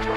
अस्सलाम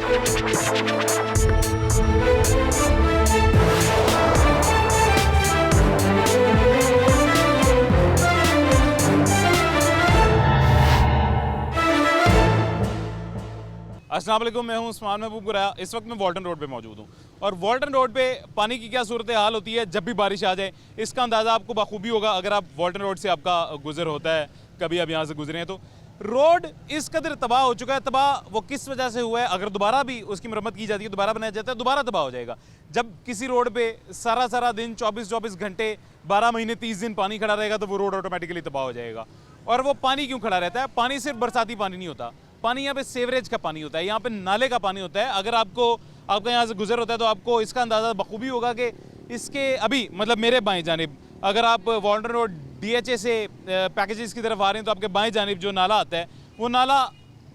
वालेकुम, मैं हूं उस्मान महबूब गुराया। इस वक्त मैं वॉल्टन रोड पे मौजूद हूं और वॉल्टन रोड पे पानी की क्या सूरत हाल होती है जब भी बारिश आ जाए, इसका अंदाज़ा आपको बखूबी होगा अगर आप वॉल्टन रोड से आपका गुजर होता है, कभी आप यहाँ से गुजरे हैं। तो रोड इस कदर तबाह हो चुका है। तबाह वो किस वजह से हुआ है, अगर दोबारा भी उसकी मरम्मत की जाती है, दोबारा बनाया जाता है, दोबारा तबाह हो जाएगा। जब किसी रोड पे सारा दिन 24 घंटे 12 महीने 30 दिन पानी खड़ा रहेगा तो वो रोड ऑटोमेटिकली तबाह हो जाएगा। और वो पानी क्यों खड़ा रहता है? पानी सिर्फ बरसाती पानी नहीं होता, पानी यहाँ पे सीवरेज का पानी होता है, यहाँ पे नाले का पानी होता है। अगर आपका यहाँ से गुजर होता है तो आपको इसका अंदाज़ा बखूबी होगा कि इसके अभी मतलब मेरे बाएं जानिब अगर आप वॉल्टन रोड DHA से पैकेजेस की तरफ आ रहे हैं तो आपके बाएं जानिब जो नाला आता है वो नाला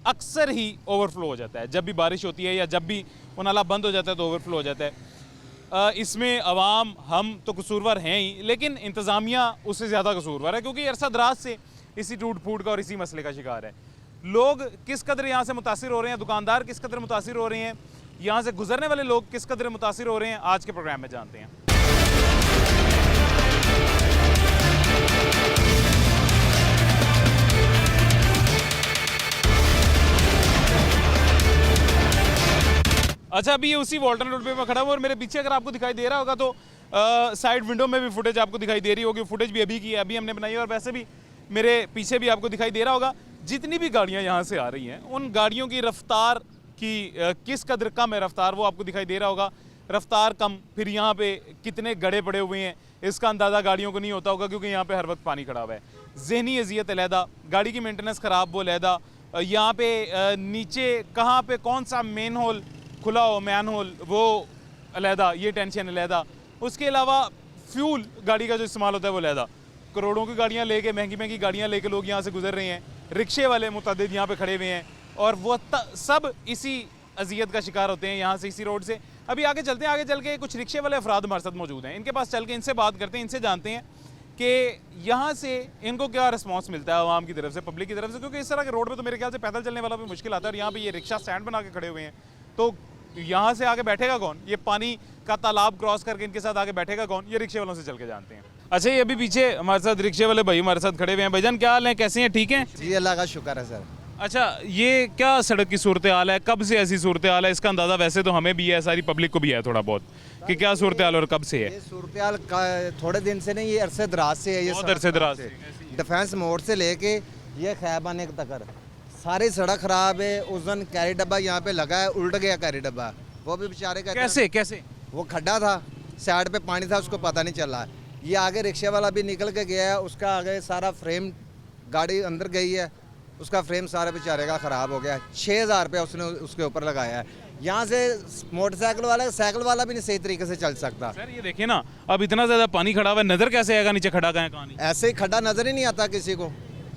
अक्सर ही ओवरफ्लो हो जाता है। जब भी बारिश होती है या जब भी वो नाला बंद हो जाता है तो ओवरफ्लो हो जाता है। इसमें अवाम हम तो कसूरवार हैं ही, लेकिन इंतज़ामिया उससे ज़्यादा कसूरवार है क्योंकि अरसा दराज से इसी टूट फूट का और इसी मसले का शिकार है। लोग किस कदर यहाँ से मुतासिर हो रहे हैं, दुकानदार किस कदर मुतासिर हो रहे हैं, यहाँ से गुजरने वाले लोग किस कदर मुतासिर हो रहे हैं, आज के प्रोग्राम में जानते हैं। अच्छा, अभी ये उसी वॉल्टन रोड पे मैं खड़ा हूँ और मेरे पीछे अगर आपको दिखाई दे रहा होगा तो साइड विंडो में भी फुटेज आपको दिखाई दे रही होगी। फुटेज भी अभी की है, अभी हमने बनाई है और वैसे भी मेरे पीछे भी आपको दिखाई दे रहा होगा। जितनी भी गाड़ियां यहाँ से आ रही हैं उन गाड़ियों की रफ्तार की किस कदर कम है रफ्तार, वो आपको दिखाई दे रहा होगा। रफ्तार कम, फिर यहाँ पे कितने गड्ढे पड़े हुए हैं इसका अंदाज़ा गाड़ियों को नहीं होता होगा क्योंकि यहाँ पे हर वक्त पानी खड़ा हुआ है। जहनी अजियत अलहदा, गाड़ी की मेंटेनेंस ख़राब वो अलहदा, यहाँ पे नीचे कहाँ पे कौन सा मेन होल खुला हो, मैन होल वो अलहदा, ये टेंशन अलहदा। उसके अलावा फ्यूल गाड़ी का जो इस्तेमाल होता है वो अलहदा। करोड़ों की गाड़ियाँ लेके, महंगी गाड़ियाँ लेके लोग यहाँ से गुजर रहे हैं। रिक्शे वाले मुतअद्दिद यहाँ पे खड़े हुए हैं और वो सब इसी अजियत का शिकार होते हैं यहाँ से, इसी रोड से। अभी आगे चलते हैं, आगे चल के कुछ रिक्शे वाले अफराद हमारे साथ मौजूद हैं। इनके पास चल के इनसे बात करते हैं, इनसे जानते हैं कि यहाँ से इनको क्या रिस्पॉन्स मिलता है आवाम की तरफ से, पब्लिक की तरफ से। क्योंकि इस तरह के रोड पर तो मेरे ख्याल से पैदल चलने वाला भी मुश्किल आता है और यहाँ पर ये रिक्शा स्टैंड बना के खड़े हुए हैं, तो यहाँ से आगे बैठेगा कौन? ये पानी का तालाब क्रॉस करके इनके साथ आगे बैठेगा कौन? ये रिक्शे वालों से चल के जानते हैं। अच्छा, ये अभी पीछे हमारे साथ रिक्शे वाले भाई हमारे साथ खड़े हुए हैं। भाईजान क्या हाल है, कैसे हैं, ठीक हैं? जी अल्लाह का शुक्र है सर। अच्छा, ये क्या सड़क की सूरत हाल है, कब से ऐसी सूरत हाल है? इसका अंदाज़ा वैसे तो हमें भी है, सारी पब्लिक को भी है थोड़ा बहुत, कि क्या सूरत हाल और कब से है? ये सूरत हाल थोड़े दिन से नहीं, ये अरसे दराज से है। ये बहुत अरसे दराज से डिफेंस मोड़ से लेके ये खैबान तक सारी सड़क खराब है। उस दिन कैरी डब्बा यहाँ पे लगा है, उल्ट गया कैरी डब्बा, वो भी बेचारे का कैसे वो खड्डा था, साइड पे पानी था, उसको पता नहीं चला। ये आगे रिक्शे वाला भी निकल के गया है, उसका आगे सारा फ्रेम, गाड़ी अंदर गई है, उसका फ्रेम सारे बेचारे का ख़राब हो गया। 6,000 रुपया उसने उसके ऊपर लगाया है। यहाँ से मोटरसाइकिल वाला, साइकिल वाला भी नहीं सही तरीके से चल सकता। सर ये देखिए ना, अब इतना ज़्यादा पानी खड़ा हुआ है, नज़र कैसे आएगा नीचे खड़ा का है कहानी? ऐसे ही खड्डा नज़र ही नहीं आता किसी को।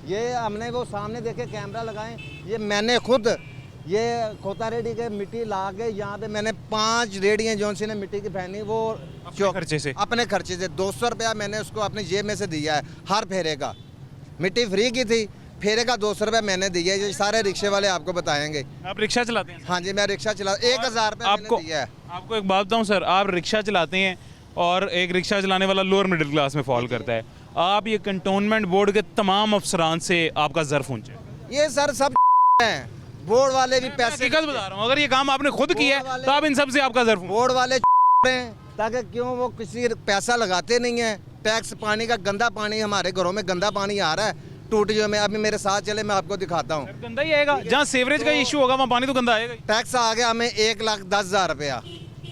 ये हमने वो सामने देखे कैमरा लगाए, ये मैंने खुद ये खोता रेडी के मिट्टी ला के यहाँ पे मैंने 5 रेडियाँ जो सी ने मिट्टी की पहनी, वो अपने खर्चे से 200 रुपया मैंने उसको अपनी जेब में से दिया है। हर फेरे का मिट्टी फ्री की थी, फेरे का 200 रुपया मैंने दिया है। ये सारे रिक्शे वाले आपको बताएंगे। आप रिक्शा चलाते हैं? हाँ जी, मैं रिक्शा चला, 1,000 रुपया मैंने दिया है। आपको एक बात बताऊँ सर, आप रिक्शा चलाते हैं और एक रिक्शा चलाने वाला लोअर मिडिल क्लास में फॉल करता है। आप ये कंटोनमेंट बोर्ड के तमाम अफसरान से आपका ज़र्फ ऊंचा है। ये सर सब हैं, बोर्ड वाले भी पैसे बता रहा हूँ, अगर ये काम आपने खुद किया है तो आप इन सब से आपका ज़र्फ। बोर्ड वाले हैं ताकि क्यों वो किसी पैसा लगाते नहीं है। टैक्स, पानी का गंदा पानी, हमारे घरों में गंदा पानी आ रहा है टूटियों में। अभी मेरे साथ चले, मैं आपको दिखाता हूँ। गंदा ही आएगा, जहाँ सीवरेज का इशू होगा वहाँ पानी तो गंदा आएगा। टैक्स आ गया हमें 1,10,000 रुपया,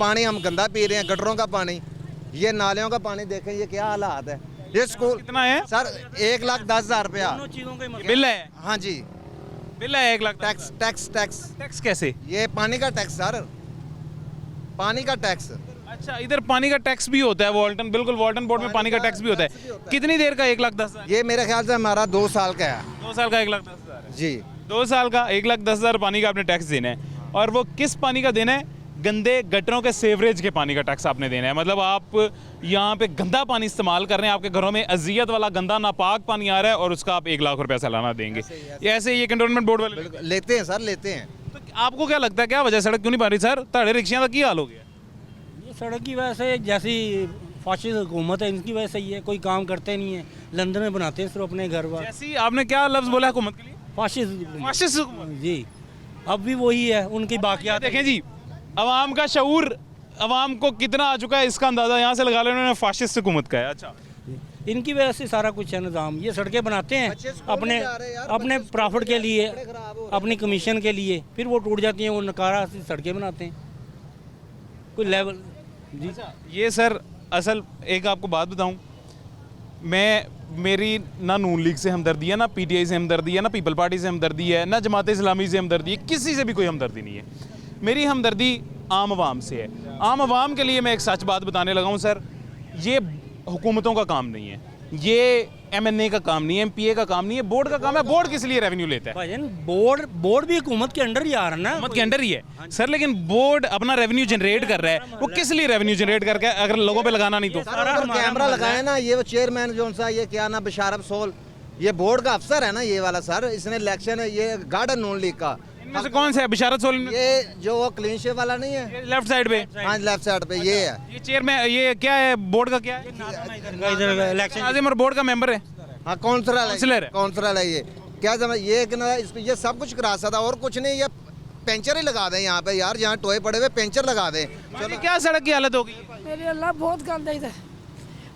पानी हम गंदा पी रहे हैं, गटरों का पानी। ये नालियों का पानी देखें, ये क्या हालात है। ये स्कूल कितना है सर? 1,10,000 रुपया बिल है। हाँ जी, बिल है 1 lakh. Tax tax tax tax कैसे? ये पानी का टैक्स सर, पानी का टैक्स। अच्छा, इधर पानी का टैक्स भी होता है वॉल्टन, बिल्कुल वॉल्टन बोर्ड में पानी का टैक्स भी होता है। कितनी देर का 1,10,000? ये मेरे ख्याल से हमारा 2 साल का है। 2 साल का 1,10,000 जी, 2 साल का 1,10,000 पानी का आपने टैक्स देना है। और वो किस पानी का देना है? गंदे गटरों के सेवरेज के पानी का टैक्स आपने देना है। मतलब आप यहाँ पे गंदा पानी इस्तेमाल कर रहे हैं, आपके घरों में अजियत वाला गंदा नापाक पानी आ रहा है और उसका आप 1 लाख रुपया सालाना देंगे। ऐसे ये कंटोनमेंट बोर्ड वाले लेते हैं सर, लेते हैं। तो आपको क्या लगता है क्या वजह सड़क क्यों नहीं बन रही सर ਤੁਹਾਡੇ ਰਿਕਸ਼ਿਆਂ ਦਾ ਕੀ ਹਾਲ ਹੋ ਗਿਆ ये सड़क की वजह से जैसी फाशिस्ट हुकूमत है इनकी वजह से ही है, कोई काम करते नहीं है, लंदन में बनाते हैं सिर्फ अपने घर बार। जैसी आपने क्या लफ्ज बोला हुकूमत के लिए फाशिस्ट फाशिस्ट हुकूमत। जी, अब भी वही है उनकी बाकियात। देखें जी अवाम का शऊर अवाम को कितना आ चुका है इसका अंदाजा यहाँ से लगा लो उन्होंने फाशिस्ट हुकूमत का है। अच्छा इनकी वजह से सारा कुछ है निज़ाम। ये सड़कें बनाते हैं बच्चे स्कूल अपने नहीं जा रहे यार, अपने बच्चे प्रॉफिट के लिए, कपड़े खराब हो अपनी कमीशन के लिए, फिर वो टूट जाती हैं, वो नकारा सी सड़कें बनाते हैं कोई लेवल। जी ये सर असल एक आपको बात बताऊं, मैं मेरी ना नून लीग से हमदर्दी है, ना पीटीआई से हमदर्दी है, ना पीपल पार्टी से हमदर्दी है, ना जमात इस्लामी से हमदर्दी है, किसी से भी कोई हमदर्दी नहीं है। मेरी हमदर्दी आम आवाम से है। आम आवाम के लिए मैं एक सच बात बताने लगा हूं सर, ये हुकूमतों का काम नहीं है, ये एमएनए का काम नहीं है, एमपीए का काम नहीं है, बोर्ड का काम है। बोर्ड किस लिए रेवेन्यू लेता है? भाईजान बोर्ड भी हुकूमत के अंडर ही आ रहा है ना, हुकूमत के अंडर ही है सर, लेकिन बोर्ड अपना रेवेन्यू जनरेट कर रहा है, वो किस लिए रेवेन्यू जनरेट करके अगर लोगों पे लगाना नहीं तो? सर अगर कैमरा लगाए ना, ये वो चेयरमैन जो सा ये क्या ना बिशारफ सोल, ये बोर्ड का अफसर है ना ये वाला सर, इसने इलेक्शन ये गार्डन नून लीग का, इनमें से कौन सा है? बिशारत सोल ये जो वो क्लीन शेव वाला नहीं है, लेफ्ट साइड पे हाँ लेफ्ट साइड पे ये है। ये चेयर में ये क्या है? बोर्ड का क्या है? इधर इलेक्शन नाजिम और बोर्ड का मेंबर है। हाँ काउंसलर है। काउंसलर है ये। क्या समझ ये कि ना इस पे ये सब कुछ करा सकता और कुछ नहीं, ये पेंचर ही लगा दें यहाँ पे यार, जहाँ टोए पड़े हुए पेंचर लगा दें। चलो क्या सड़क की हालत होगी? मेरे अल्लाह बहुत गंद है इधर,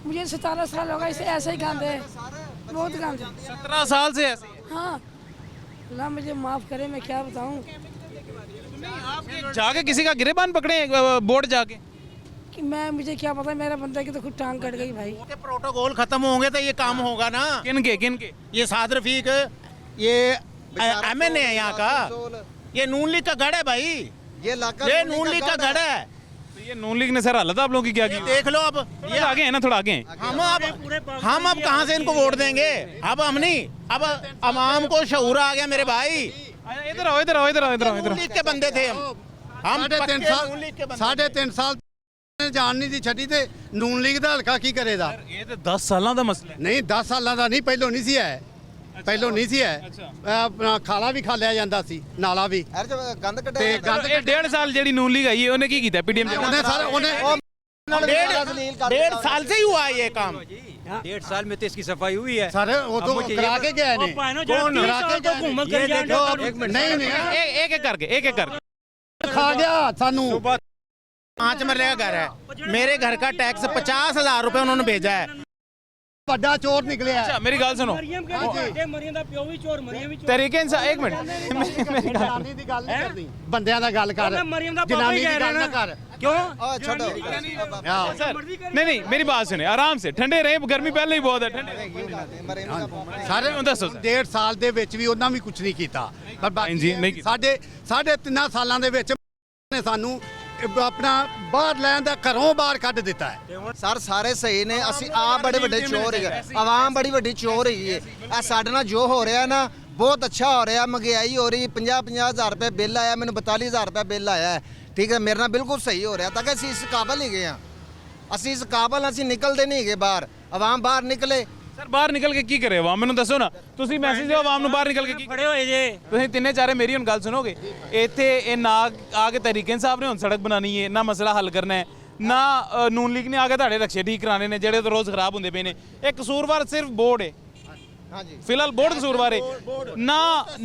मुझे 17 साल होगा इसे ऐसे ही गंद है, बहुत गंद है। 17 साल से ऐसे ही है। हाँ अल्लाह मुझे माफ़ करे, मैं क्या बताऊँ जाके किसी का गिरेबान पकड़े बोर्ड जाके? कि मैं, मुझे क्या पता, मेरा बंदा की तो खुद टांग कट गई भाई। के प्रोटोकॉल खत्म होंगे तो ये काम होगा ना। किनके ये साद रफीक ये एमएनए है यहाँ का, ये नून लीग का गढ़ है भाई, ये लाकर ये नून लीग का गढ़ है। तो ये नून लीग ने सर हालत आप लोगों की क्या की? देख लो अब ये आगे है ना, थोड़ा आगे हैं। हम अब कहाँ से इनको वोट देंगे? अब हम नहीं, अब अवाम को शऊर आ गया मेरे भाई। इधर आओ इधर आओ इधर आओ इधर आओ इधर नून आओ। लीग के बंदे थे हम साढ़े तीन पक्के साल नून लीग के बंदे साढ़े तीन साल ਜਾਣ ਨਹੀਂ ਦੀ ਛੱਡੀ ਤੇ ਨੂਨ ਲੀਗ ਦਾ ਹਲਕਾ ਕੀ ਕਰੇਗਾ? ਇਹ ਤੇ 10 ਸਾਲਾਂ ਦਾ ਮਸਲਾ ਹੈ। ਨਹੀਂ 10 ਸਾਲਾਂ ਦਾ ਨਹੀਂ, ਪਹਿਲੋਂ ਨਹੀਂ ਸੀ ਹੈ, ਪਹਿਲੋਂ ਨਹੀਂ ਸੀ ਹੈ। ਆਪਣਾ ਖਾਲਾ ਵੀ ਖਾ ਲਿਆ ਜਾਂਦਾ ਸੀ, ਨਾਲਾ ਵੀ। यार जब गंद ਤੇ कटे ਗੰਦ ਇਹ 1.5 ਸਾਲ ਜਿਹੜੀ ਨੂਨ ਲੀਗ ਆਈ ਹੈ ਉਹਨੇ ਕੀ ਕੀਤਾ? ਪੀਡੀਐਮ ਦੇ ਉਹਨੇ ਸਾਰੇ ਉਹਨੇ डेढ़ साल से ही हुआ है ये काम। 1.5 साल में तो इसकी सफाई हुई है। ਸਾਰੇ ਉਦੋਂ ਕਰਾ ਕੇ ਗਏ ਨੇ। कौन करा के गए हुकूमत ये कर देखो, नहीं नहीं एक एक करके खा गया सानू। 5 मरले का घर है, मेरे घर का टैक्स 50,000 रुपए उन्होंने भेजा है। ਵੱਡਾ ਚੋਰ ਨਿਕਲਿਆ। अच्छा मेरी गाल सुनो, मरियम दा प्यो भी चोर, मरियम भी चोर। तरीके इंसान एक मिनट ਜਨਾਨੀ ਦੀ ਗੱਲ ਨਹੀਂ ਕਰਦੀ, ਬੰਦਿਆਂ ਦਾ ਗੱਲ ਕਰ। मैं मरियम दा पापा जनानी ही की कह गल रहा ना कर। क्यों? छोड़ो हाँ। सर नहीं मेरी बात सुने आराम से, ठंडे रहे, गर्मी पहले ही बहुत है, ठंडे ਸਾਰੇ ਦੱਸੋ ਸਰ। 1.5 ਸਾਲ ਦੇ ਵਿੱਚ ਵੀ ਉਹਨਾਂ ਵੀ ਕੁਝ ਨਹੀਂ ਕੀਤਾ, ਪਰ ਬਾਕੀ ਜੀ, ਨਹੀਂ ਕੀਤਾ। ਸਾਢੇ 3 ਸਾਲਾਂ ਦੇ ਵਿੱਚ ਨੇ ਸਾਨੂੰ ਆਪਣਾ ਬਾਹਰ ਲੈਣ ਦਾ ਘਰੋਂ ਬਾਹਰ ਕੱਢ ਦਿੱਤਾ ਹੈ। ਸਰ ਸਾਰੇ ਸਹੀ ਨੇ, ਅਸੀਂ ਆਪ ਬੜੇ ਵੱਡੇ ਚੋਰ ਹੈਗੇ, ਆਵਾਮ ਬੜੀ ਵੱਡੀ ਚੋਰ ਹੈਗੀ ਹੈ। ਇਹ ਸਾਡੇ ਨਾਲ ਜੋ ਹੋ ਰਿਹਾ ਨਾ ਬਹੁਤ ਅੱਛਾ ਹੋ ਰਿਹਾ, ਮਹਿੰਗਾਈ ਹੋ ਰਹੀ, 50,000 ਰੁਪਏ ਬਿੱਲ ਆਇਆ, ਮੈਨੂੰ 42,000 ਰੁਪਏ ਬਿੱਲ ਆਇਆ ਹੈ, ਠੀਕ ਹੈ, ਮੇਰੇ ਨਾਲ ਬਿਲਕੁਲ ਸਹੀ ਹੋ ਰਿਹਾ, ਤਾਂ ਕਿ ਅਸੀਂ ਇਸ ਕਾਬਲ ਹੀ ਗਏ ਹਾਂ, ਅਸੀਂ ਇਸ ਕਾਬਲ ਅਸੀਂ ਨਿਕਲਦੇ ਨਹੀਂ ਹੈਗੇ ਬਾਹਰ, ਆਵਾਮ ਬਾਹਰ ਨਿਕਲੇ। ਸਰ ਬਾਹਰ ਨਿਕਲ ਕੇ ਕੀ ਕਰੇ ਆਵਾਮ? ਮੈਨੂੰ ਦੱਸੋ ਨਾ, ਤੁਸੀਂ ਮੈਸੇਜ ਦਿਓ ਆਵਾਮ ਨੂੰ ਬਾਹਰ ਨਿਕਲ ਕੇ ਕੀ खड़े होए जे ਤੁਸੀਂ ਤਿੰਨੇ ਚਾਰੇ ਮੇਰੀ ਹੁਣ ਗੱਲ ਸੁਣੋਗੇ। ਇੱਥੇ ਇਹ ਨਾ ਆ ਕੇ ਤਰੀਕੇ ਇਨਸਾਫ ਨੇ ਹੁਣ ਸੜਕ ਬਣਾਣੀ ਹੈ, ਨਾ ਮਸਲਾ ਹੱਲ ਕਰਨਾ ਹੈ, ਨਾ ਨੂਨ ਲੀਗ ਨੇ ਆ ਕੇ ਤੁਹਾਡੇ ਰਕਸ਼ੇ ਠੀਕ ਕਰਾਣੇ ਨੇ ਜਿਹੜੇ ਰੋਜ਼ ਖਰਾਬ ਹੁੰਦੇ ਪਏ ਨੇ। ਇਹ ਕਸੂਰਵਾਰ ਸਿਰਫ ਬੋਰਡ ਹੈ, ਹਾਂਜੀ ਫਿਲਹਾਲ ਬੋਰਡ ਕਸੂਰਵਾਰ ਹੈ।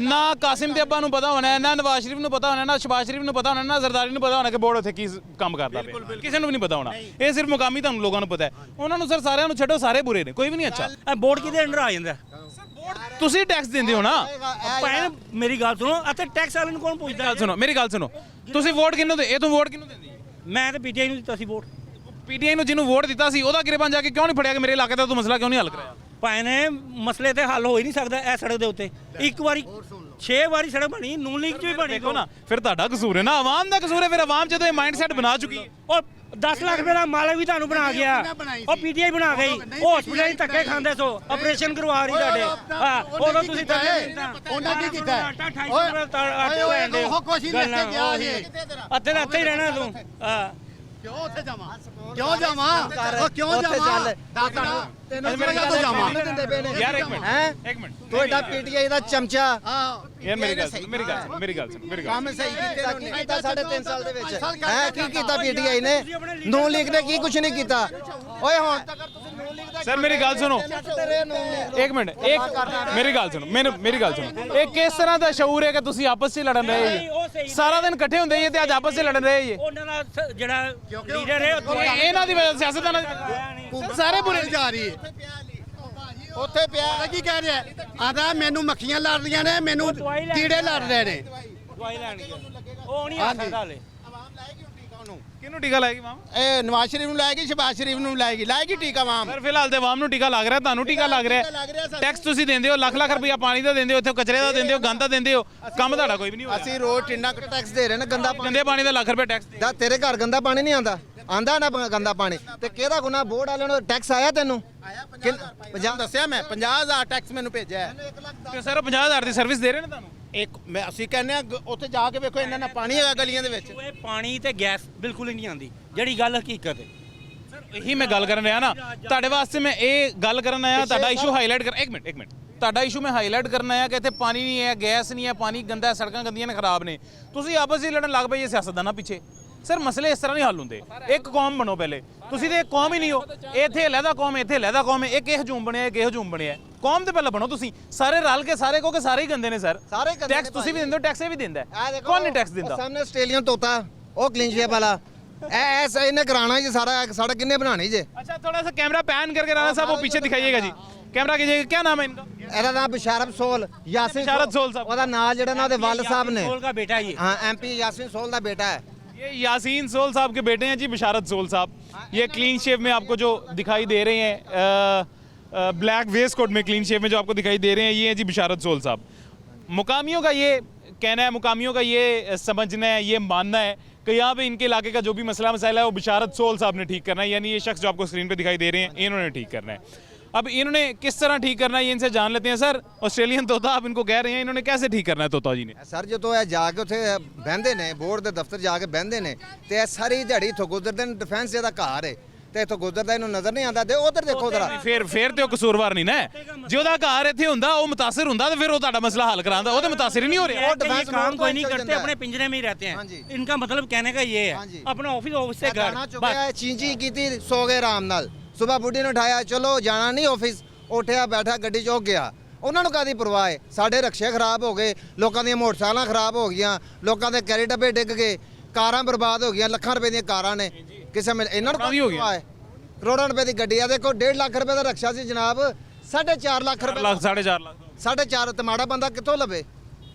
ਨਾ ਕਾਸਿਮ ਦੇ ਅੱਬਾ ਨੂੰ ਪਤਾ ਹੋਣਾ, ਨਾ ਨਵਾਜ਼ ਸ਼ਰੀਫ ਨੂੰ ਪਤਾ ਹੋਣਾ, ਨਾ ਸ਼ਬਾਜ਼ ਸ਼ਰੀਫ ਨੂੰ ਪਤਾ ਹੋਣਾ, ਨਾ ਜ਼ਰਦਾਰੀ ਨੂੰ ਪਤਾ ਹੋਣਾ ਕਿ ਬੋਰਡ ਉੱਥੇ ਕੀ ਕੰਮ ਕਰਦਾ ਪਿਆ, ਕਿਸੇ ਨੂੰ ਵੀ ਨਹੀਂ ਪਤਾ ਹੋਣਾ। ਇਹ ਸਿਰਫ ਮੁਕਾਮੀ ਤੁਹਾਨੂੰ ਲੋਕਾਂ ਨੂੰ ਪਤਾ ਹੈ। ਉਹਨਾਂ ਨੂੰ ਸਰ ਸਾਰਿਆਂ ਨੂੰ ਛੱਡੋ, ਸਾਰੇ ਬੁਰੇ ਨੇ, ਕੋਈ ਵੀ ਨਹੀਂ ਅੱਛਾ। बोर्ड किदे अंडर आ ਜਾਂਦਾ? ਤੁਸੀਂ ਟੈਕਸ ਦਿੰਦੇ ਹੋ ਨਾ। ਭੈਣ ਮੇਰੀ ਗੱਲ ਸੁਣੋ, ਅਤੇ ਟੈਕਸ ਵਾਲੇ ਨੂੰ ਕੌਣ ਪੁੱਛਦਾ? ਗੱਲ ਸੁਣੋ ਮੇਰੀ ਗੱਲ ਸੁਣੋ, ਤੁਸੀਂ ਵੋਟ ਕਿਹਨੂੰ ਦੇ? ਇਹ ਤੂੰ ਵੋਟ ਕਿਹਨੂੰ ਦਿੰਦੀ? ਮੈਂ ਤਾਂ ਪੀਟੀਆਈ ਨੂੰ ਦਿੱਤਾ ਸੀ ਵੋਟ। ਪੀਟੀਆਈ ਨੂੰ ਜਿਹਨੂੰ ਵੋਟ ਦਿੱਤਾ ਸੀ ਉਹਦਾ ਗਿਰਬਾਨ ਜਾ ਕੇ ਕਿਉਂ ਨਹੀਂ ਫੜਿਆ ਕਿ ਮੇਰੇ ਇਲਾਕੇ ਦਾ ਤੂੰ ਮਸਲਾ ਕਿਉਂ ਨਹੀਂ ਹੱਲ ਕਰਾਇਆ? ਭਾਵੇਂ ਨੇ ਮਸਲੇ ਤੇ ਹੱਲ ਹੋ ਹੀ ਨਹੀਂ ਸਕਦਾ ਇਹ ਸੜਕ ਦੇ ਉੱਤੇ। ਇੱਕ ਵਾਰੀ 6 ਵਾਰੀ ਸੜਕ ਬਣੀ, ਨੂਨ ਲੀਗ ਚ ਵੀ ਬਣੀ। ਦੇਖੋ ਨਾ, ਫਿਰ ਤੁਹਾਡਾ ਕਸੂਰ ਹੈ ਨਾ, ਆਵਾਮ ਦਾ ਕਸੂਰ ਹੈ। ਫਿਰ ਆਵਾਮ ਜਦੋਂ ਇਹ ਮਾਈਂਡਸੈਟ ਬਣਾ ਚੁੱਕੀ ਹੈ, ਉਹ 10 ਲੱਖ ਰੁਪਏ ਦਾ ਮਾਲਕ ਵੀ ਤੁਹਾਨੂੰ ਬਣਾ ਗਿਆ, ਉਹ ਪੀਟੀਆਈ ਬਣਾ ਗਈ, ਹਸਪੀਟਲ 'ਚ ਧੱਕੇ ਖਾਂਦੇ ਸੋ, ਆਪਰੇਸ਼ਨ ਕਰਵਾ ਰਹੀ ਤੁਹਾਡੇ। ਹਾਂ ਉਦੋਂ ਤੁਸੀਂ ਉਹਨਾਂ ਕੀ ਕੀਤਾ? ਓਏ ਉਹ ਕੁਛ ਹੀ ਲੈ ਕੇ ਗਿਆ ਸੀ। ਇੱਥੇ ਦਾ ਇੱਥੇ ਹੀ ਰਹਿਣਾ ਤੂੰ। ਹਾਂ ਕਿਉਂ ਉੱਥੇ ਜਾਵਾਂ ਕਿਉਂ ਜਾਵਾਂ ਉਹ ਕਿਉਂ ਉੱਥੇ ਜਾਵਾਂ ਚੱਲ। ਦੱਸ ਸਾਨੂੰ ਤੈਨੂੰ ਮੇਰੀ ਕਿਹੜਾ ਗੱਲ ਜਾਵਾਂ ਸੁਣ। ਦਿੰਦੇ ਪਏ ਨੇ ਯਾਰ ਇੱਕ ਮਿੰਟ ਹੈਂ? ਇੱਕ ਮਿੰਟ ਤੂੰ ਏਡਾ ਪੀਟੀਆਈ ਦਾ ਚਮਚਾ ਯਾਰ ਮੇਰੀ ਗੱਲ ਸੁਣ ਮੇਰੀ ਗੱਲ ਸੁਣ ਮੇਰੀ ਗੱਲ ਸੁਣ ਮੇਰੀ ਗੱਲ ਕੰਮ ਸਹੀ ਕੀਤੇ ਨੇ ਕੀ ਕੀਤਾ 3.5 ਸਾਲ ਦੇ ਵਿੱਚ ਹੈ ਕੀ ਕੀਤਾ ਪੀਟੀਆਈ ਨੇ ਨੂਨ ਲੀਗ ਨੇ ਕੀ ਕੁਝ ਨਹੀਂ ਕੀਤਾ ਓਏ ਹੁਣ ਤੱਕ ਤੁਸੀਂ ਨੂਨ ਲੀਗ ਦਾ ਸਰ ਮੇਰੀ ਗੱਲ ਸੁਣੋ ਇੱਕ ਮਿੰਟ ਇੱਕ ਮੇਰੀ ਗੱਲ ਸੁਣੋ ਮੈਨੂੰ ਮੇਰੀ ਗੱਲ ਸੁਣੋ ਇਹ ਕਿਸ ਤਰ੍ਹਾਂ ਦਾ ਸ਼ਊਰ ਹੈ ਕਿ ਤੁਸੀਂ ਆਪਸ 'ਚ ਲੜਨ ਰਹੇ ਜੀ ਸਾਰਾ ਦਿਨ ਇਕੱਠੇ ਹੁੰਦੇ ਜੀ ਤੇ ਅੱਜ ਆਪਸ 'ਚ ਲੜਨ ਰਹੇ ਜੀ ਉਹਨਾਂ ਦਾ ਜਿਹੜਾ ਲੀਡਰ ਹੈ ਉਹ ਇਹਨਾਂ ਦੀ ਵਜ੍ਹਾ ਸਿਆਸਤਦਾਨਾਂ ਦੀ ਸਾਰੇ ਬੁਰੇ ਜਾ ਰਹੀ ਹੈ ਉੱਥੇ ਪਿਆ ਪਤਾ ਕੀ ਕਹਿ ਰਿਹਾ ਆਂਦਾ ਮੈਨੂੰ ਮੱਖੀਆਂ ਲੜ ਰਹੀਆਂ ਨੇ ਮੈਨੂੰ ਕੀੜੇ ਲੜ ਰਹੇ ਨੇ ਦਵਾਈ ਲੈਣ ਗਿਆ ਉਹ ਨਹੀਂ ਆ ਸਕਦਾ ਹਲੇ ਕਿਹਨੂੰ ਟੀਕਾ ਲਾਏਗੀ ਮਾਮ ਇਹ ਨਵਾਜ਼ ਸ਼ਰੀਫ ਨੂੰ ਲਾਏਗੀ ਸ਼ਬਾਜ਼ ਸ਼ਰੀਫ ਨੂੰ ਲਾਏਗੀ ਲਾਏਗੀ ਟੀਕਾ ਵਾਮ ਸਰ ਫਿਲਹਾਲ ਤੇ ਆਵਾਮ ਨੂੰ ਟੀਕਾ ਲੱਗ ਰਿਹਾ ਤੁਹਾਨੂੰ ਟੀਕਾ ਲੱਗ ਰਿਹਾ ਟੈਕਸ ਤੁਸੀਂ ਦਿੰਦੇ ਹੋ ਲੱਖ ਲੱਖ ਰੁਪਇਆ ਪਾਣੀ ਦਾ ਦਿੰਦੇ ਹੋ ਇੱਥੇ ਕਚਰੇ ਦਾ ਦਿੰਦੇ ਹੋ ਗੰਦ ਦਾ ਦਿੰਦੇ ਹੋ ਕੰਮ ਤੁਹਾਡਾ ਕੋਈ ਵੀ ਨਹੀਂ ਹੋ ਰਿਹਾ ਅਸੀਂ ਰੋਜ਼ ਟਿੰਨਾ ਟੈਕਸ ਦੇ ਰਹੇ ਨੇ ਗੰਦਾ ਪਾਣੀ ਗੰਦੇ ਪਾਣੀ ਦਾ ਲੱਖ ਰੁਪਇਆ ਟੈਕਸ ਦਾ ਤੇਰੇ ਘਰ ਗੰਦਾ ਪਾਣੀ ਨਹੀਂ ਆਂਦਾ ਆਂਦਾ ਨਾ ਗੰਦਾ ਪਾਣੀ ਤੇ ਕਿਹਦਾ ਗੁਨਾਹ ਬੋਰਡ ਵਾਲਿਆਂ ਨੂੰ ਟੈਕਸ ਆਇਆ ਤੈਨੂੰ ਪੰਜਾਬ ਦੱਸਿਆ ਮੈਂ 50,000 ਟੈਕਸ ਮੈਨੂੰ ਭੇਜਿਆ ਹੈ। ਤੇ ਸਰ 50,000 ਦੀ ਸਰਵਿਸ ਦੇ ਰਹੇ ਨੇ ਤੁਹਾਨੂੰ ਇੱਕ ਮੈਂ ਅਸੀਂ ਕਹਿੰਦੇ ਆ ਉੱਥੇ ਜਾ ਕੇ ਵੇਖੋ ਇਹਨਾਂ ਨਾਲ ਪਾਣੀ ਹੈਗਾ ਗਲੀਆਂ ਦੇ ਵਿੱਚ ਇਹ ਪਾਣੀ ਤੇ ਗੈਸ ਬਿਲਕੁਲ ਹੀ ਨਹੀਂ ਆਉਂਦੀ ਜਿਹੜੀ ਗੱਲ ਹਕੀਕਤ ਹੈ ਇਹੀ ਮੈਂ ਗੱਲ ਕਰਨ ਰਿਹਾ ਨਾ ਤੁਹਾਡੇ ਵਾਸਤੇ ਮੈਂ ਇਹ ਗੱਲ ਕਰਨ ਆਇਆ ਤੁਹਾਡਾ ਇਸ਼ੂ ਹਾਈਲਾਈਟ ਕਰ ਇੱਕ ਮਿੰਟ ਤੁਹਾਡਾ ਇਸ਼ੂ ਮੈਂ ਹਾਈਲਾਈਟ ਕਰਨ ਆਇਆ ਕਿ ਇੱਥੇ ਪਾਣੀ ਨਹੀਂ ਹੈ ਗੈਸ ਨਹੀਂ ਹੈ ਪਾਣੀ ਗੰਦਾ ਹੈ ਸੜਕਾਂ ਗੰਦੀਆਂ ਨੇ ਖਰਾਬ ਨੇ ਤੁਸੀਂ ਆਪਸ ਵਿੱਚ ਲੜਨ ਲੱਗ ਪਏ ਇਹ ਸਿਆਸਤਦਾਨਾਂ ਪਿੱਛੇ ਸਰ ਮਸਲੇ ਇਸ ਤਰ੍ਹਾਂ ਨਹੀਂ ਹੱਲ ਹੁੰਦੇ ਇੱਕ ਕੌਮ ਬਣੋ ਪਹਿਲੇ ਤੁਸੀਂ ਤੇ ਇੱਕ ਕੌਮ ਹੀ ਨਹੀਂ ਹੋ ਇੱਥੇ ਲਹਿਦਾ ਕੌਮ ਇੱਥੇ ਲਹਿਦਾ ਕੌਮ ਹੈ ਇੱਕ ਇਹ ਹਜੂਮ ਬਣਿਆ ਇੱਕ ਇਹ ਹਜੂਮ ਬਣਿਆ ਕੌਮ ਤੇ ਪਹਿਲਾਂ ਬਣੋ ਤੁਸੀਂ ਸਾਰੇ ਰਲ ਕੇ ਸਾਰੇ ਕਹੋ ਕਿ ਸਾਰੇ ਹੀ ਗੰਦੇ ਨੇ ਸਰ ਸਾਰੇ ਗੰਦੇ ਟੈਕਸ ਨੇ ਤੁਸੀਂ ਵੀ ਦਿੰਦੇ ਹੋ ਟੈਕਸ ਇਹ ਵੀ ਦਿੰਦਾ ਆਹ ਹੈ। ਦੇਖੋ ਕੌਣ ਨਹੀਂ ਟੈਕਸ ਦਿੰਦਾ ਸਾਹਮਣੇ ਆਸਟ੍ਰੇਲੀਅਨ ਤੋਤਾ ਉਹ ਕਲੀਨ ਸ਼ੇਪ ਵਾਲਾ ਐ ਇਹਨੇ ਕਰਾਣਾ ਜੀ ਸਾਰਾ सड़क किन्ने बनानी जे अच्छा थोड़ा सा कैमरा पैन करके राणा साहब वो पीछे दिखाइएगा जी कैमरा कीजिएगा क्या नाम है इनका ਇਹਦਾ ਨਾਮ ਬਿਸ਼ਾਰਤ ਸੋਲ ਯਾਸਿਨ ਬਿਸ਼ਾਰਤ ਸੋਲ ਸਾਹਿਬ। ਉਹਦਾ ਨਾਂ ਜਿਹੜਾ ਨਾ ਉਹਦੇ ਵਾਲ ਸਾਹਿਬ ਨੇ सोल का बेटा है ये ਹਾਂ ਐਮਪੀ ਯਾਸਿਨ ਸੋਲ ਦਾ ਬੇਟਾ ਹੈ ये यासीन सोल साहब के बेटे हैं जी बिशारत सोल साहब ये क्लीन शेव में आपको जो दिखाई दे रहे हैं ब्लैक वेस्ट कोट में क्लीन शेव में जो आपको दिखाई दे रहे हैं ये हैं जी बिशारत सोल साहब मुकामियों का ये कहना है मुकामियों का ये समझना है ये मानना है कि यहाँ पे इनके इलाके का जो भी मसला मसाइल है वो बिशारत सोल साहब ने ठीक करना है यानी ये शख्स जो आपको स्क्रीन पे दिखाई दे रहे हैं इन्होंने ठीक करना है अब इन्होंने किस तरह ठीक करना है ये इनसे जान लेते हैं सर ऑस्ट्रेलियन तोता आप इनको कह रहे हैं इन्होंने कैसे ठीक करना है तोता जी ने ਸਰ ਜਦੋਂ ਇਹ ਜਾ ਕੇ ਉੱਥੇ ਬਹਿੰਦੇ ਨੇ ਬੋਰਡ ਦੇ ਦਫ਼ਤਰ ਜਾ ਕੇ ਬਹਿੰਦੇ ਨੇ ਤੇ ਇਹ ਸਾਰੀ ਦਿਹਾੜੀ ਇੱਥੋਂ ਗੁਜ਼ਰਦੇ ਨੇ ਡਿਫੈਂਸ ਜਿਹਦਾ ਘਰ ਹੈ ਤੇ ਇੱਥੋਂ ਗੁਜ਼ਰਦਾ ਇਹਨੂੰ ਨਜ਼ਰ ਨਹੀਂ ਆਉਂਦਾ ਤੇ ਉਧਰ ਦੇਖੋ ਜ਼ਰਾ ਫਿਰ ਤੇ ਉਹ ਕਸੂਰਵਾਰ ਨਹੀਂ ਨਾ ਜੇ ਉਹਦਾ ਘਰ ਇੱਥੇ ਹੁੰਦਾ ਉਹ ਮੁਤਾਸਿਰ ਹੁੰਦਾ ਤੇ ਫਿਰ ਉਹ ਤੁਹਾਡਾ ਮਸਲਾ ਹੱਲ ਕਰਾਉਂਦਾ ਉਹ ਤੇ ਮੁਤਾਸਿਰ ਹੀ ਨਹੀਂ ਹੋ ਰਿਹਾ ये डिफेंस काम मोड कोई को नहीं चल करते जाता है। अपने पिंजरे में ही रहते हाँ हैं जी। इनका मतलब कहने का ये हाँ है जी। अपना ऑफिस से ਗਾਣਾ घर ਚੁੱਕਿਆ ਚੀਂਚੀ ਕੀਤੀ ਸੋ ਗਏ ਆਰਾਮ ਨਾਲ ਸਵੇਰ ਬੁੱਢੀ ਨੂੰ ਉਠਾਇਆ ਚਲੋ ਜਾਣਾ ਨਹੀਂ ਆਫਿਸ ਉੱਠਿਆ ਬੈਠਾ ਗੱਡੀ 'ਚ ਹੋ ਗਿਆ ਉਹਨਾਂ ਨੂੰ ਕਾਦੀ ਪਰਵਾਹ ਹੈ ਸਾਡੇ ਰਕਸ਼ੇ ਖਰਾਬ ਹੋ ਗਏ ਲੋਕਾਂ ਦੀਆਂ ਮੋਟਰਸਾਈਕਲਾਂ ਖਰਾਬ ਹੋ ਗਈਆਂ ਲੋਕਾਂ ਦੇ ਕੈਰੀ ਡੱਬੇ ਡਿੱਗ ਗਏ ਕਾਰਾਂ ਬਰਬਾਦ ਹੋ ਗਈਆਂ ਲੱਖਾਂ ਰੁਪਏ ਦੀਆਂ ਕਾਰਾਂ ਨੇ ਕਿਸੇ ਮਿਲ ਇਹਨਾਂ ਨੂੰ ਕਾਹਦੀ ਹੋ ਗਈਆਂ? ਪਰਵਾਹ ਹੈ ਕਰੋੜਾਂ ਰੁਪਏ ਦੀ ਗੱਡੀ ਆ ਦੇਖੋ 1.5 ਲੱਖ ਰੁਪਏ ਦਾ ਰਕਸ਼ਾ ਸੀ ਜਨਾਬ 4.5 ਲੱਖ ਰੁਪਏ ਲੱਖ 4.5 ਲੱਖ 4.5 ਤੇ ਮਾੜਾ ਬੰਦਾ ਕਿੱਥੋਂ ਲਵੇ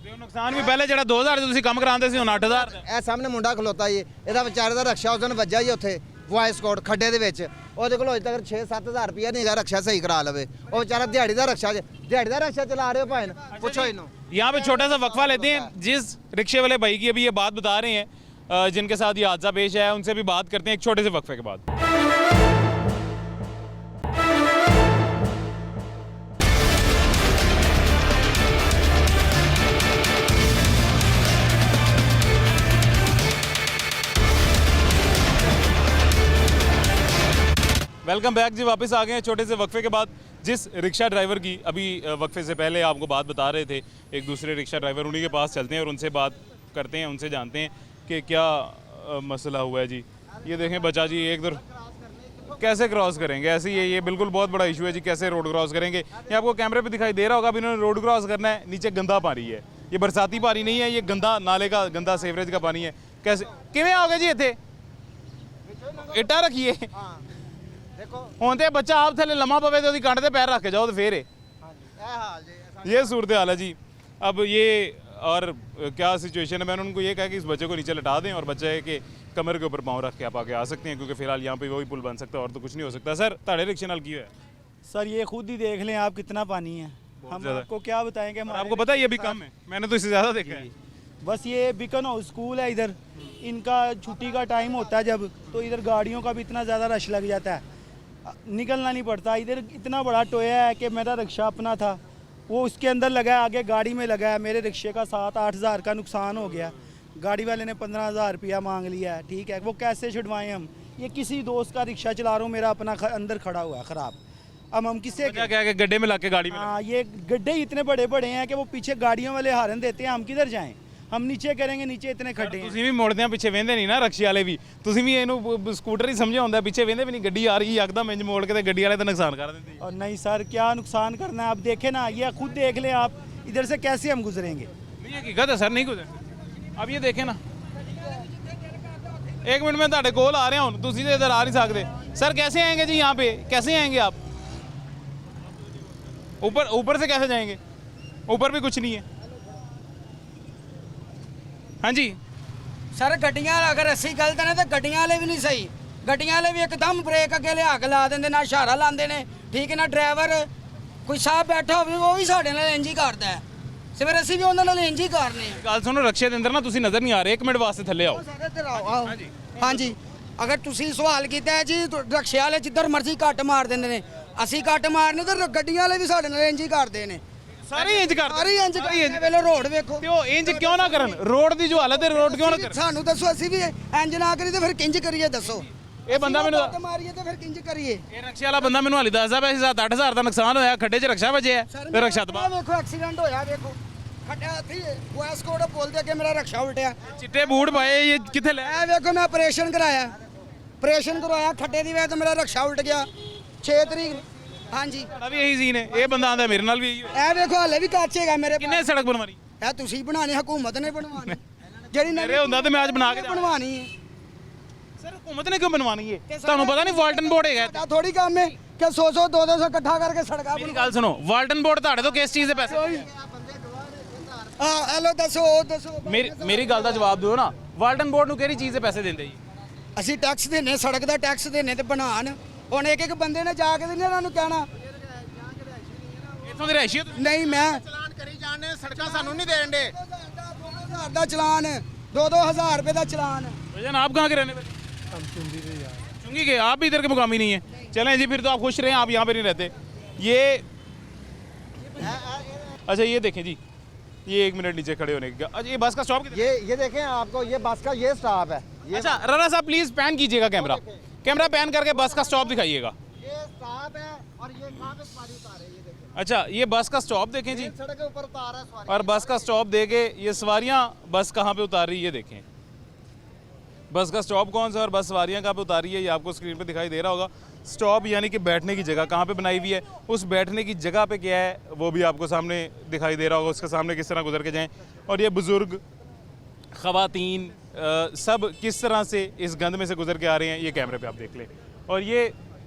ਤੇ ਉਹ ਨੁਕਸਾਨ ਵੀ ਪਹਿਲੇ ਜਿਹੜਾ 2000 ਦੇ ਤੁਸੀਂ ਕੰਮ ਕਰਾਉਂਦੇ ਸੀ ਹੁਣ 8000 ਦਾ ਇਹ ਸਾਹਮਣੇ ਮੁੰਡਾ ਖਲੋਤਾ ਜੀ ਇਹਦਾ ਵਿਚਾਰੇ ਦਾ ਰਕਸ਼ਾ ਉਸ ਦਿਨ ਵੱਜਾ ਜੀ ਉੱਥੇ ਵਾਇਸ ਕੋਡ ਖੱਡੇ ਦੇ ਵਿੱਚ ਉਹਦੇ ਕੋਲ ਅਜੇ ਤੱਕ 6-7000 ਰੁਪਇਆ ਨਹੀਂ ਹੈਗਾ ਰਕਸ਼ਾ ਸਹੀ ਕਰਾ ਲਵੇ ਉਹ ਵਿਚਾਰਾ ਦਿਹਾੜੀ ਦਾ ਰਕਸ਼ਾ ਚਲਾ ਰਹੇ ਹੋ ਭਾਈ ਪੁੱਛੋ ਇਹਨੂੰ यहाँ पे छोटा सा वक्फा लेते हैं जिस रिक्शे वाले भाई की अभी ये बात बता रहे हैं जिनके साथ ये हादसा पेश आया उनसे भी बात करते हैं एक छोटे से वक्फे के बाद वेलकम बैक जी वापस आ गए हैं छोटे से वक्फे के बाद जिस रिक्शा ड्राइवर की अभी वक्फे से पहले आपको बात बता रहे थे एक दूसरे रिक्शा ड्राइवर उन्हीं के पास चलते हैं और उनसे बात करते हैं उनसे जानते हैं कि क्या मसला हुआ है जी ये देखें बच्चा जी एक दर कैसे क्रॉस करेंगे ऐसे ही ये बिल्कुल बहुत बड़ा इशू है जी कैसे रोड क्रॉस करेंगे ये आपको कैमरे पे दिखाई दे रहा होगा अभी इन्होंने रोड क्रॉस करना है नीचे गंदा पानी है ये बरसाती पानी नहीं है ये गंदा नाले का गंदा सीवरेज का पानी है कैसे किवें आओगे जी इत्थे इट्टा रखिए ਦੇਖੋ ਹੁਣ ਤੇ ਬੱਚਾ ਆਪ ਥੱਲੇ ਲੰਮਾ ਪਵੇ ਤੇ ਉਹਦੀ ਕੰਧ ਤੇ ਪੈਰ ਰੱਖ ਕੇ ਜਾਓ ਤੇ ਫੇਰ ਇਹ ਹਾਲ ਜੀ ये सूरत हाल है जी अब ये और क्या सिचुएशन है मैंने उनको ये कहा कि इस बच्चे को नीचे लटा दें और बच्चे के कमर के ऊपर पाँव रख के आप आगे आ सकते हैं क्योंकि फिलहाल यहाँ पे वही पुल बन सकता है और तो कुछ नहीं हो सकता सर ताड़े रिक्शे नाल की है सर ये खुद ही देख लें आप कितना पानी है हम ज़्यादा। आपको क्या बताएंगे और हमारे आपको पता है ये भी कम है मैंने तो इससे ज़्यादा देखा है बस ये बिकन हाउस स्कूल है इधर इनका छुट्टी का टाइम होता है जब तो इधर गाड़ियों का भी इतना ज़्यादा रश लग जाता है निकलना नहीं पड़ता इधर इतना बड़ा टोया है कि मेरा रिक्शा अपना था वो उसके अंदर लगा है आगे गाड़ी में लगा है मेरे रिक्शे का 7-8 हज़ार का नुकसान हो गया गाड़ी वाले ने 15,000 रुपया मांग लिया है, ठीक है, वो कैसे छुड़वाएं हम? ये किसी दोस्त का रिक्शा चला रहा हूँ, मेरा अपना अंदर खड़ा हुआ है ख़राब, अब हम किससे क्या क्या कि गड्ढे में लाके गाड़ी में हाँ, ये गड्ढे इतने बड़े बड़े हैं कि वो पीछे गाड़ियों वाले हारन देते हैं, हम किधर जाएं? हम नीचे करेंगे, नीचे इतने खड्डे हैं। ਤੁਸੀਂ ਵੀ ਮੁੜਦੇ ਆ ਪਿੱਛੇ ਵੇਂਦੇ ਨਹੀਂ ਨਾ ਰਕਸ਼ੇ ਵਾਲੇ ਵੀ ਤੁਸੀਂ ਵੀ ਇਹਨੂੰ ਸਕੂਟਰ ਹੀ ਸਮਝਿਆ ਹੁੰਦਾ ਪਿੱਛੇ ਵੇਂਦੇ ਵੀ ਨਹੀਂ ਗੱਡੀ ਆ ਰਹੀ ਯਕਦਮ ਇੰਜ ਮੋੜ ਕੇ ਤੇ ਗੱਡੀ ਵਾਲੇ ਤਾਂ ਨੁਕਸਾਨ ਕਰ ਦਿੰਦੇ और नहीं सर, क्या नुकसान करना है? आप देखें ना, ये खुद देख लें आप, इधर से कैसे हम गुजरेंगे? नहीं हकीकत है सर नहीं गुजर अब ये देखें ना एक मिनट में ਤੁਹਾਡੇ ਕੋਲ ਆ ਰਿਹਾ हूँ ਤੁਸੀਂ तो इधर आ नहीं सकते सर कैसे आएंगे जी यहाँ पे कैसे आएंगे आप ऊपर से कैसे जाएंगे ऊपर भी कुछ नहीं है हाँ जी ਸਰ ਗੱਡੀਆਂ ਅਗਰ ਅਸੀਂ ਗਲਤ ਨੇ ਤਾਂ ਗੱਡੀਆਂ ਵਾਲੇ ਵੀ ਨਹੀਂ ਸਹੀ, ਗੱਡੀਆਂ ਵਾਲੇ ਵੀ ਇੱਕਦਮ ਬ੍ਰੇਕ ਅੱਗੇ ਲਿਆ ਕੇ ਲਾ ਦਿੰਦੇ, ਨਾ ਇਸ਼ਾਰਾ ਲਾਉਂਦੇ ਨੇ, ਠੀਕ ਹੈ ਨਾ। ਡਰਾਈਵਰ ਕੋਈ ਸਾਹਿਬ ਬੈਠਾ ਹੋਵੇ ਉਹ ਵੀ ਸਾਡੇ ਨਾਲ ਇੰਜ ਹੀ ਕਰਦਾ ਹੈ, ਸਵੇਰ ਅਸੀਂ ਵੀ ਉਹਨਾਂ ਨਾਲ ਇੰਜ ਹੀ ਕਰਨੇ ਆ। ਗੱਲ ਸੁਣੋ ਰਕਸ਼ੇ ਦੇ ਅੰਦਰ ਨਾ ਤੁਸੀਂ ਨਜ਼ਰ ਨਹੀਂ ਆ ਰਹੇ ਇੱਕ ਮਿੰਟ ਵਾਸਤੇ ਥੱਲੇ ਆਓ ਸਾਡੇ ਇੱਧਰ ਆਓ। ਹਾਂਜੀ, ਅਗਰ ਤੁਸੀਂ ਸਵਾਲ ਕੀਤਾ ਹੈ ਜੀ, ਰਕਸ਼ੇ ਵਾਲੇ ਜਿੱਧਰ ਮਰਜ਼ੀ ਕੱਟ ਮਾਰ ਦਿੰਦੇ ਨੇ, ਅਸੀਂ ਕੱਟ ਮਾਰਨੇ ਤਾਂ ਗੱਡੀਆਂ ਵਾਲੇ ਵੀ ਸਾਡੇ ਨਾਲ ਇੰਜ ਹੀ ਕਰਦੇ ਨੇ, ਸਾਰੇ ਇੰਜ ਕਰਦੇ ਸਾਰੇ ਇੰਜ ਕਰਦੇ। ਵੇਲੇ ਰੋਡ ਵੇਖੋ ਤੇ ਉਹ ਇੰਜ ਕਿਉਂ ਨਾ ਕਰਨ ਰੋਡ ਦੀ ਜੋ ਹਾਲਤ ਹੈ ਰੋਡ ਕਿਉਂ ਨਾ ਕਰਨ ਸਾਨੂੰ ਦੱਸੋ, ਅਸੀਂ ਵੀ ਇੰਜ ਨਾ ਕਰੀ ਤੇ ਫਿਰ ਕਿੰਜ ਕਰੀਏ ਦੱਸੋ? ਇਹ ਬੰਦਾ ਮੈਨੂੰ ਕੱਟ ਮਾਰੀਏ ਤੇ ਫਿਰ ਕਿੰਜ ਕਰੀਏ? ਇਹ ਰਕਸ਼ੇ ਵਾਲਾ ਬੰਦਾ ਮੈਨੂੰ ਹਾਲੀ ਦੱਸਦਾ ਪਿਆ ਸੀ 7-8 ਹਜ਼ਾਰ ਦਾ ਨੁਕਸਾਨ ਹੋਇਆ ਖੱਡੇ 'ਚ ਰਕਸ਼ਾ ਵੱਜਿਆ ਤੇ ਰਕਸ਼ਾ ਤਬਾਹ। ਵੇਖੋ ਐਕਸੀਡੈਂਟ ਹੋਇਆ, ਵੇਖੋ ਖੱਡਾ ਇੱਥੇ ਵਾਸਕੋਟ ਪੁੱਲ ਦੇ ਅੱਗੇ ਮੇਰਾ ਰਕਸ਼ਾ ਉਲਟਿਆ। ਚਿੱਟੇ ਬੂਟ ਪਾਏ ਇਹ ਕਿੱਥੇ ਲੈ ਇਹ ਵੇਖੋ ਮੈਂ ਆਪਰੇਸ਼ਨ ਕਰਵਾਇਆ ਖੱਡੇ ਦੀ ਵਜ੍ਹਾ ਤੋਂ ਮੇਰਾ ਰਕਸ਼ਾ ਉਲਟ ਗਿਆ 6 ਤਰੀਕ। ਹਾਂਜੀ, ਸਾਡਾ ਵੀ ਇਹੀ ਸੀਨ ਹੈ ਇਹ ਬੰਦਾ ਆਂਦਾ ਮੇਰੇ ਨਾਲ ਵੀ ਇਹੀ ਹੋਇਆ ਇਹ ਵੇਖੋ ਹਲੇ ਵੀ ਕੱਚ ਹੈਗਾ ਮੇਰੇ ਕਿੰਨੇ ਸੜਕ ਬਣਵਾਣੀ ਇਹ ਤੁਸੀਂ ਬਣਾਣੀ, ਹਕੂਮਤ ਨੇ ਬਣਵਾਣੀ, ਜਿਹੜੀ ਮੇਰੇ ਹੁੰਦਾ ਤੇ ਮੈਂ ਅੱਜ ਬਣਾ ਕੇ ਬਣਵਾਣੀ ਹੈ। ਸਰ ਹਕੂਮਤ ਨੇ ਕਿਉਂ ਬਣਵਾਣੀ ਹੈ ਤੁਹਾਨੂੰ ਪਤਾ ਨਹੀਂ ਵਾਲਟਨ ਬੋਰਡ ਹੈਗਾ ਸਾਡਾ ਥੋੜੀ ਕੰਮ ਹੈ ਕਿ 100 200 ਇਕੱਠਾ ਕਰਕੇ ਸੜਕਾਂ ਮੇਰੀ ਗੱਲ ਸੁਣੋ ਵਾਲਟਨ ਬੋਰਡ ਤੁਹਾਡੇ ਤੋਂ ਕਿਸ ਚੀਜ਼ ਦੇ ਪੈਸੇ ਹਾਂ ਹੈਲੋ ਦੱਸੋ ਦੱਸੋ। ਮੇਰੀ ਗੱਲ ਦਾ ਜਵਾਬ ਦਿਓ ਨਾ ਵਾਲਟਨ ਬੋਰਡ ਨੂੰ ਕਿਹੜੀ ਚੀਜ਼ ਦੇ ਪੈਸੇ ਦਿੰਦੇ ਜੀ ਅਸੀਂ ਟੈਕਸ ਦਿੰਨੇ, ਸੜਕ ਦਾ ਟੈਕਸ ਦਿੰਨੇ ਤੇ ਬਣਾਉਣ। ਹੁਣ ਇੱਕ ਬੰਦੇ ਨੇ ਜਾ ਕੇ ਇਹਨਾਂ ਨੂੰ ਕਹਿਣਾ ਇੱਥੋਂ ਦੇ ਰਹਿਸ਼ੀ ਨਹੀਂ ਮੈਂ ਚਲਾਨ ਕਰੀ ਜਾਣੇ ਸੜਕਾਂ ਸਾਨੂੰ ਨਹੀਂ ਦੇਣ ਦੇ 2,000 ਦਾ ਚਲਾਨ, 2,000 रुपए का चलान। भैया आप कहाँ के रहने वाले? हम चुंगी के यार। चुंगी के आप भी इधर के मुकामी नहीं है। चलें जी फिर तो आप खुश रहें, आप यहाँ पे नहीं रहते। ये अच्छा ये देखें जी ये 1 मिनट नीचे खड़े होने का। अच्छा ये बस का स्टॉप ये देखें आपको, ये बस का ये स्टॉप है। ये अच्छा राणा साहब प्लीज पैन कीजिएगा कैमरा पैन करके बस का स्टॉप दिखाइएगा। ये स्टॉप है और ये कहाँ पे सवारी उतार है, ये देखें। अच्छा ये बस का स्टॉप देखें जी सड़क के ऊपर उतार है सवारी। और बस का स्टॉप देके ये सवारियाँ बस कहाँ पे उतार रही है ये देखें। बस का स्टॉप कौन सा और बस सवारियाँ कहाँ पे उतारी है ये आपको स्क्रीन पे दिखाई दे रहा होगा। स्टॉप यानी कि बैठने की जगह कहाँ पे बनाई हुई है, उस बैठने की जगह पे क्या है वो भी आपको सामने दिखाई दे रहा होगा। उसके सामने किस तरह गुजर के जाएं और ये बुज़ुर्ग ख़वातीन सब किस तरह से इस गंद में से गुजर के आ रहे हैं ये कैमरे पे आप देख लें। और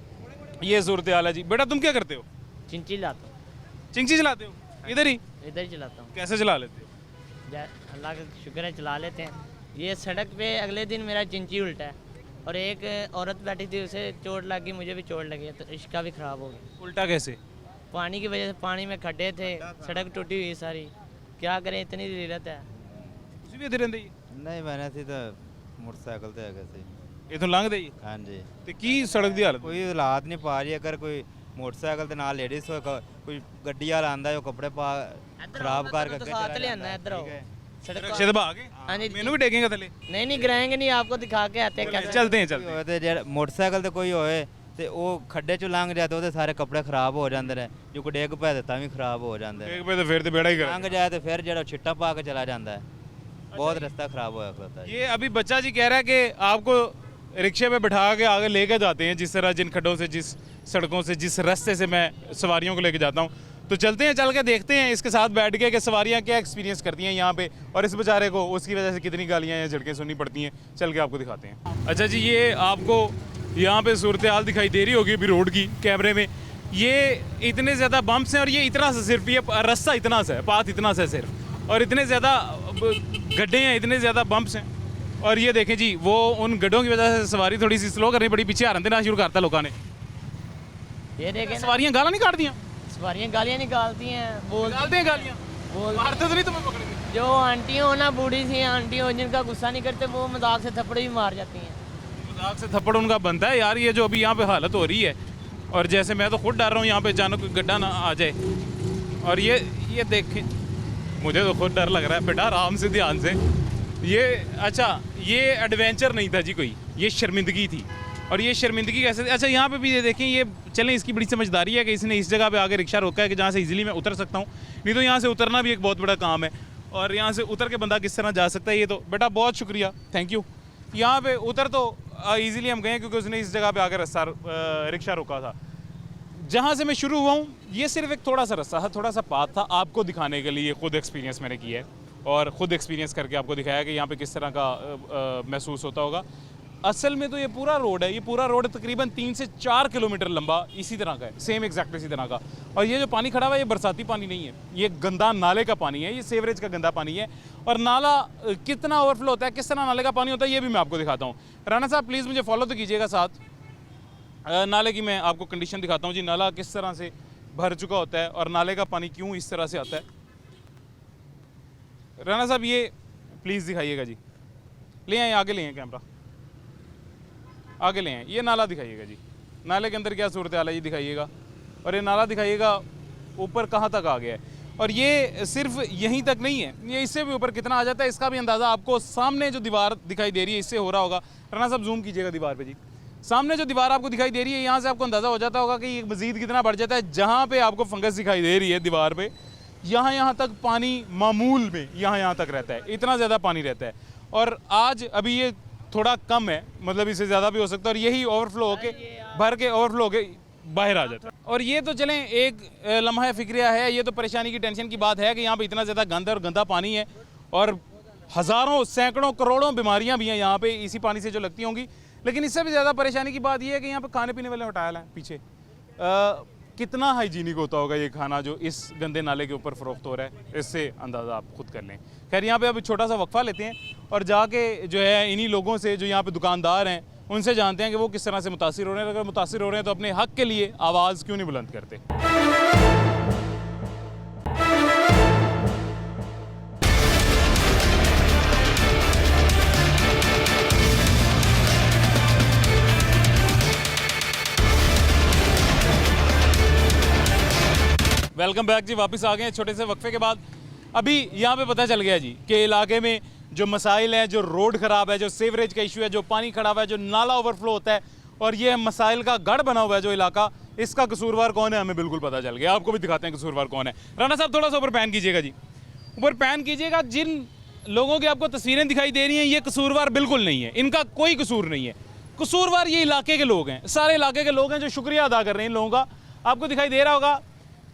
ये सूरत हाल है जी। बेटा तुम क्या करते हो? चिंची लाता हूँ। चिंची चलाते हो? इधर ही इधर ही चलाता हूँ। कैसे चला लेते हो? अल्लाह का शुक्र है चला लेते हैं। ये सड़क पे अगले दिन मेरा चिंची उल्टा है और एक औरत बैठी थी उसे चोट लगी, मुझे भी चोट लगी तो इसका भी ख़राब हो गया। उल्टा कैसे? पानी की वजह से, पानी में खड्डे थे, सड़क टूटी हुई सारी, क्या करें इतनी ज़रूरत है। ਤੁਸੀਂ ਵੀ ਇੱਥੇ ਰਹਿੰਦੇ ਜੀ? ਨਹੀਂ ਮੈਂ ਸੀ ਤਾਂ ਮੋਟਰਸਾਈਕਲ ਤੇ ਹੈਗਾ ਸੀ। ਇਥੋਂ ਲੰਘਦੇ ਜੀ? ਹਾਂਜੀ। ਤੇ ਕੀ ਸੜਕ ਦੀ ਹਾਲਤ? ਕੋਈ ਹਾਲਾਤ ਨਹੀਂ ਪਾ ਰਹੀ। ਅਗਰ ਕੋਈ ਮੋਟਰਸਾਈਕਲ ਦੇ ਨਾਲ ਲੇਡੀਜ਼ ਹੋਏ, ਕੋਈ ਗੱਡੀ ਵਾਲਾ ਆਂਦਾ ਉਹ ਕੱਪੜੇ ਪਾ ਖਰਾਬ ਕਰਕੇ ਅੱਗੇ साथ ले आना इधर आओ। सड़क रक्षे दबा के हाँ जी। ਮੈਨੂੰ ਵੀ ਡੇਗेंगे ਥੱਲੇ? नहीं गिराएंगे नहीं, आपको दिखा के आते हैं कैसे। ਚਲਦੇ हैं चलते हैं। ਹੋਏ ਤੇ ਜਿਹੜਾ ਮੋਟਰਸਾਈਕਲ ਤੇ ਕੋਈ ਹੋਏ ਤੇ ਉਹ ਖੱਡੇ ਚੋਂ ਲੰਘ ਜਾਏ ਤੇ ਉਹਦੇ ਸਾਰੇ ਕੱਪੜੇ ਖਰਾਬ ਹੋ ਜਾਂਦੇ ਨੇ। ਜੋ ਕੋਈ ਡੇਗ ਪੈ ਤਾਂ ਵੀ ਖਰਾਬ ਹੋ ਜਾਂਦੇ ਨੇ। ਇੱਕ ਪੇ ਤਾਂ ਫਿਰ ਤੇ ਬੇੜਾ ਹੀ ਕਰ। ਲੰਘ ਜਾਏ ਤੇ ਫਿਰ ਜਿਹੜਾ ਛਿੱਟਾ ਪਾ ਕੇ ਚਲਾ ਜਾਂਦਾ ਹੈ। बहुत रास्ता खराब होया करता है। ये अभी बच्चा जी कह रहा है कि आपको रिक्शे पे बिठा के आगे लेके जाते हैं जिस तरह जिन खड्डों से, जिस सड़कों से, जिस रास्ते से मैं सवारियों को लेके जाता हूँ। तो चलते हैं, चल के देखते हैं इसके साथ बैठ के कि सवारियाँ क्या एक्सपीरियंस करती हैं यहाँ पे और इस बेचारे को उसकी वजह से कितनी गालियाँ या झड़कें सुननी पड़ती हैं। चल के आपको दिखाते हैं। अच्छा जी ये आपको यहाँ पे सूरत हाल दिखाई दे रही होगी अभी रोड की कैमरे में। ये इतने ज़्यादा बम्प्स हैं और ये इतना सा सिर्फ ये रास्ता इतना सा है, पाथ इतना सा है सिर्फ, और इतने ज़्यादा गड्ढे हैं, इतने ज़्यादा बम्प्स हैं। और ये देखें जी वो उन गड्ढों की वजह से सवारी थोड़ी सी स्लो करनी पड़ी, पीछे हारन देना शुरू करता लोगों ने। ये देखें सवारियाँ गाला नहीं काट दियाँ? सवारियाँ गालियाँ निकालती हैं, निकालते हैं गालियाँ, मारते तो नहीं तुम्हें पकड़ के? जो आंटी हो ना, बूढ़ी सी आंटी हो जिनका गुस्सा नहीं करते वो मजाक से थप्पड़ भी मार जाती हैं। मजाक से थप्पड़ उनका बनता है यार। ये जो अभी यहाँ पे हालत हो रही है और जैसे मैं तो खुद डर रहा हूँ यहाँ पे अचानक कोई गड्ढा ना आ जाए। और ये देखें मुझे तो खुद डर लग रहा है। बेटा आराम से ध्यान से ये अच्छा, ये एडवेंचर नहीं था जी कोई, ये शर्मिंदगी थी। और ये शर्मिंदगी कैसे? अच्छा यहाँ पे भी ये देखें, ये चलें, इसकी बड़ी समझदारी है कि इसने इस जगह पे आके रिक्शा रोका है कि जहाँ से इजीली मैं उतर सकता हूँ, नहीं तो यहाँ से उतरना भी एक बहुत बड़ा काम है। और यहाँ से उतर के बंदा किस तरह जा सकता है, ये तो बेटा बहुत शुक्रिया, थैंक यू। यहाँ पे उतर तो ईजिली हम गए क्योंकि उसने इस जगह पे आकर रिक्शा रोका था। जहाँ से मैं शुरू हुआ हूँ ये सिर्फ एक थोड़ा सा रास्ता था, थोड़ा सा पाथ था, आपको दिखाने के लिए खुद एक्सपीरियंस मैंने किया है और ख़ुद एक्सपीरियंस करके आपको दिखाया कि यहाँ पे किस तरह का महसूस होता होगा। असल में तो ये पूरा रोड है, ये पूरा रोड तकरीबन 3 से 4 किलोमीटर लंबा इसी तरह का है, सेम एग्जैक्ट इसी तरह का। और ये जो पानी खड़ा हुआ है ये बरसाती पानी नहीं है, ये गंदा नाले का पानी है, ये सीवरेज का गंदा पानी है। और नाला कितना ओवरफ्लो होता है, किस तरह नाले का पानी होता है, ये भी मैं आपको दिखाता हूँ। राना साहब प्लीज़ मुझे फॉलो तो कीजिएगा साथ। नाले की मैं आपको कंडीशन दिखाता हूँ जी, नाला किस तरह से भर चुका होता है और नाले का पानी क्यों इस तरह से आता है। राना साहब ये प्लीज़ दिखाइएगा जी, ले आए, आगे ले आए कैमरा, आगे ले आए, ये नाला दिखाइएगा जी, नाले के अंदर क्या सूरत हाल है ये दिखाइएगा। और ये नाला दिखाइएगा ऊपर कहाँ तक आ गया है। और ये सिर्फ यहीं तक नहीं है, ये इससे भी ऊपर कितना आ जाता है इसका भी अंदाज़ा आपको सामने जो दीवार दिखाई दे रही है इससे हो रहा होगा। राना साहब जूम कीजिएगा दीवार पे जी, सामने जो दीवार आपको दिखाई दे रही है यहाँ से आपको अंदाज़ा हो जाता होगा कि ये मज़ीद कितना बढ़ जाता है। जहाँ पे आपको फंगस दिखाई दे रही है दीवार पे, यहाँ तक पानी मामूल में यहाँ तक रहता है, इतना ज़्यादा पानी रहता है। और आज अभी ये थोड़ा कम है, मतलब इससे ज़्यादा भी हो सकता है, और यही ओवरफ्लो होके भर के ओवरफ्लो होके बाहर आ जाता है। और ये तो चलें एक लम्हा फिक्रिया है, ये तो परेशानी की टेंशन की बात है कि यहाँ पे इतना ज़्यादा गंदा और गंदा पानी है और हज़ारों सैकड़ों करोड़ों बीमारियाँ भी हैं यहाँ पे इसी पानी से जो लगती होंगी। लेकिन इससे भी ज़्यादा परेशानी की बात यह है कि यहाँ पे खाने पीने वाले होटल हैं पीछे, कितना हाइजीनिक होता होगा ये खाना जो इस गंदे नाले के ऊपर फ़रोख्त हो रहा है, इससे अंदाज़ा आप खुद कर लें। खैर यहाँ पे अभी छोटा सा वक्फा लेते हैं और जाके जो है इन्हीं लोगों से जो यहाँ पे दुकानदार हैं उनसे जानते हैं कि वो किस तरह से मुतासिर हो रहे हैं। अगर मुतासिर हो रहे हैं तो अपने हक़ के लिए आवाज़ क्यों नहीं बुलंद करते। वेलकम बैक जी, वापस आ गए हैं छोटे से वक्फे के बाद। अभी यहाँ पे पता चल गया जी कि इलाके में जो मसाइल हैं, जो रोड ख़राब है, जो सीवरेज का इशू है, जो पानी खड़ा हुआ है, जो नाला ओवरफ्लो होता है और ये मसाइल का गढ़ बना हुआ है जो इलाका, इसका कसूरवार कौन है हमें बिल्कुल पता चल गया। आपको भी दिखाते हैं कसूरवार कौन है। राना साहब थोड़ा सा ऊपर पैन कीजिएगा जी, ऊपर पैन कीजिएगा। जिन लोगों की आपको तस्वीरें दिखाई दे रही हैं ये कसूरवार बिल्कुल नहीं है, इनका कोई कसूर नहीं है। कसूरवार ये इलाके के लोग हैं, सारे इलाके के लोग हैं जो शुक्रिया अदा कर रहे हैं इन लोगों का। आपको दिखाई दे रहा होगा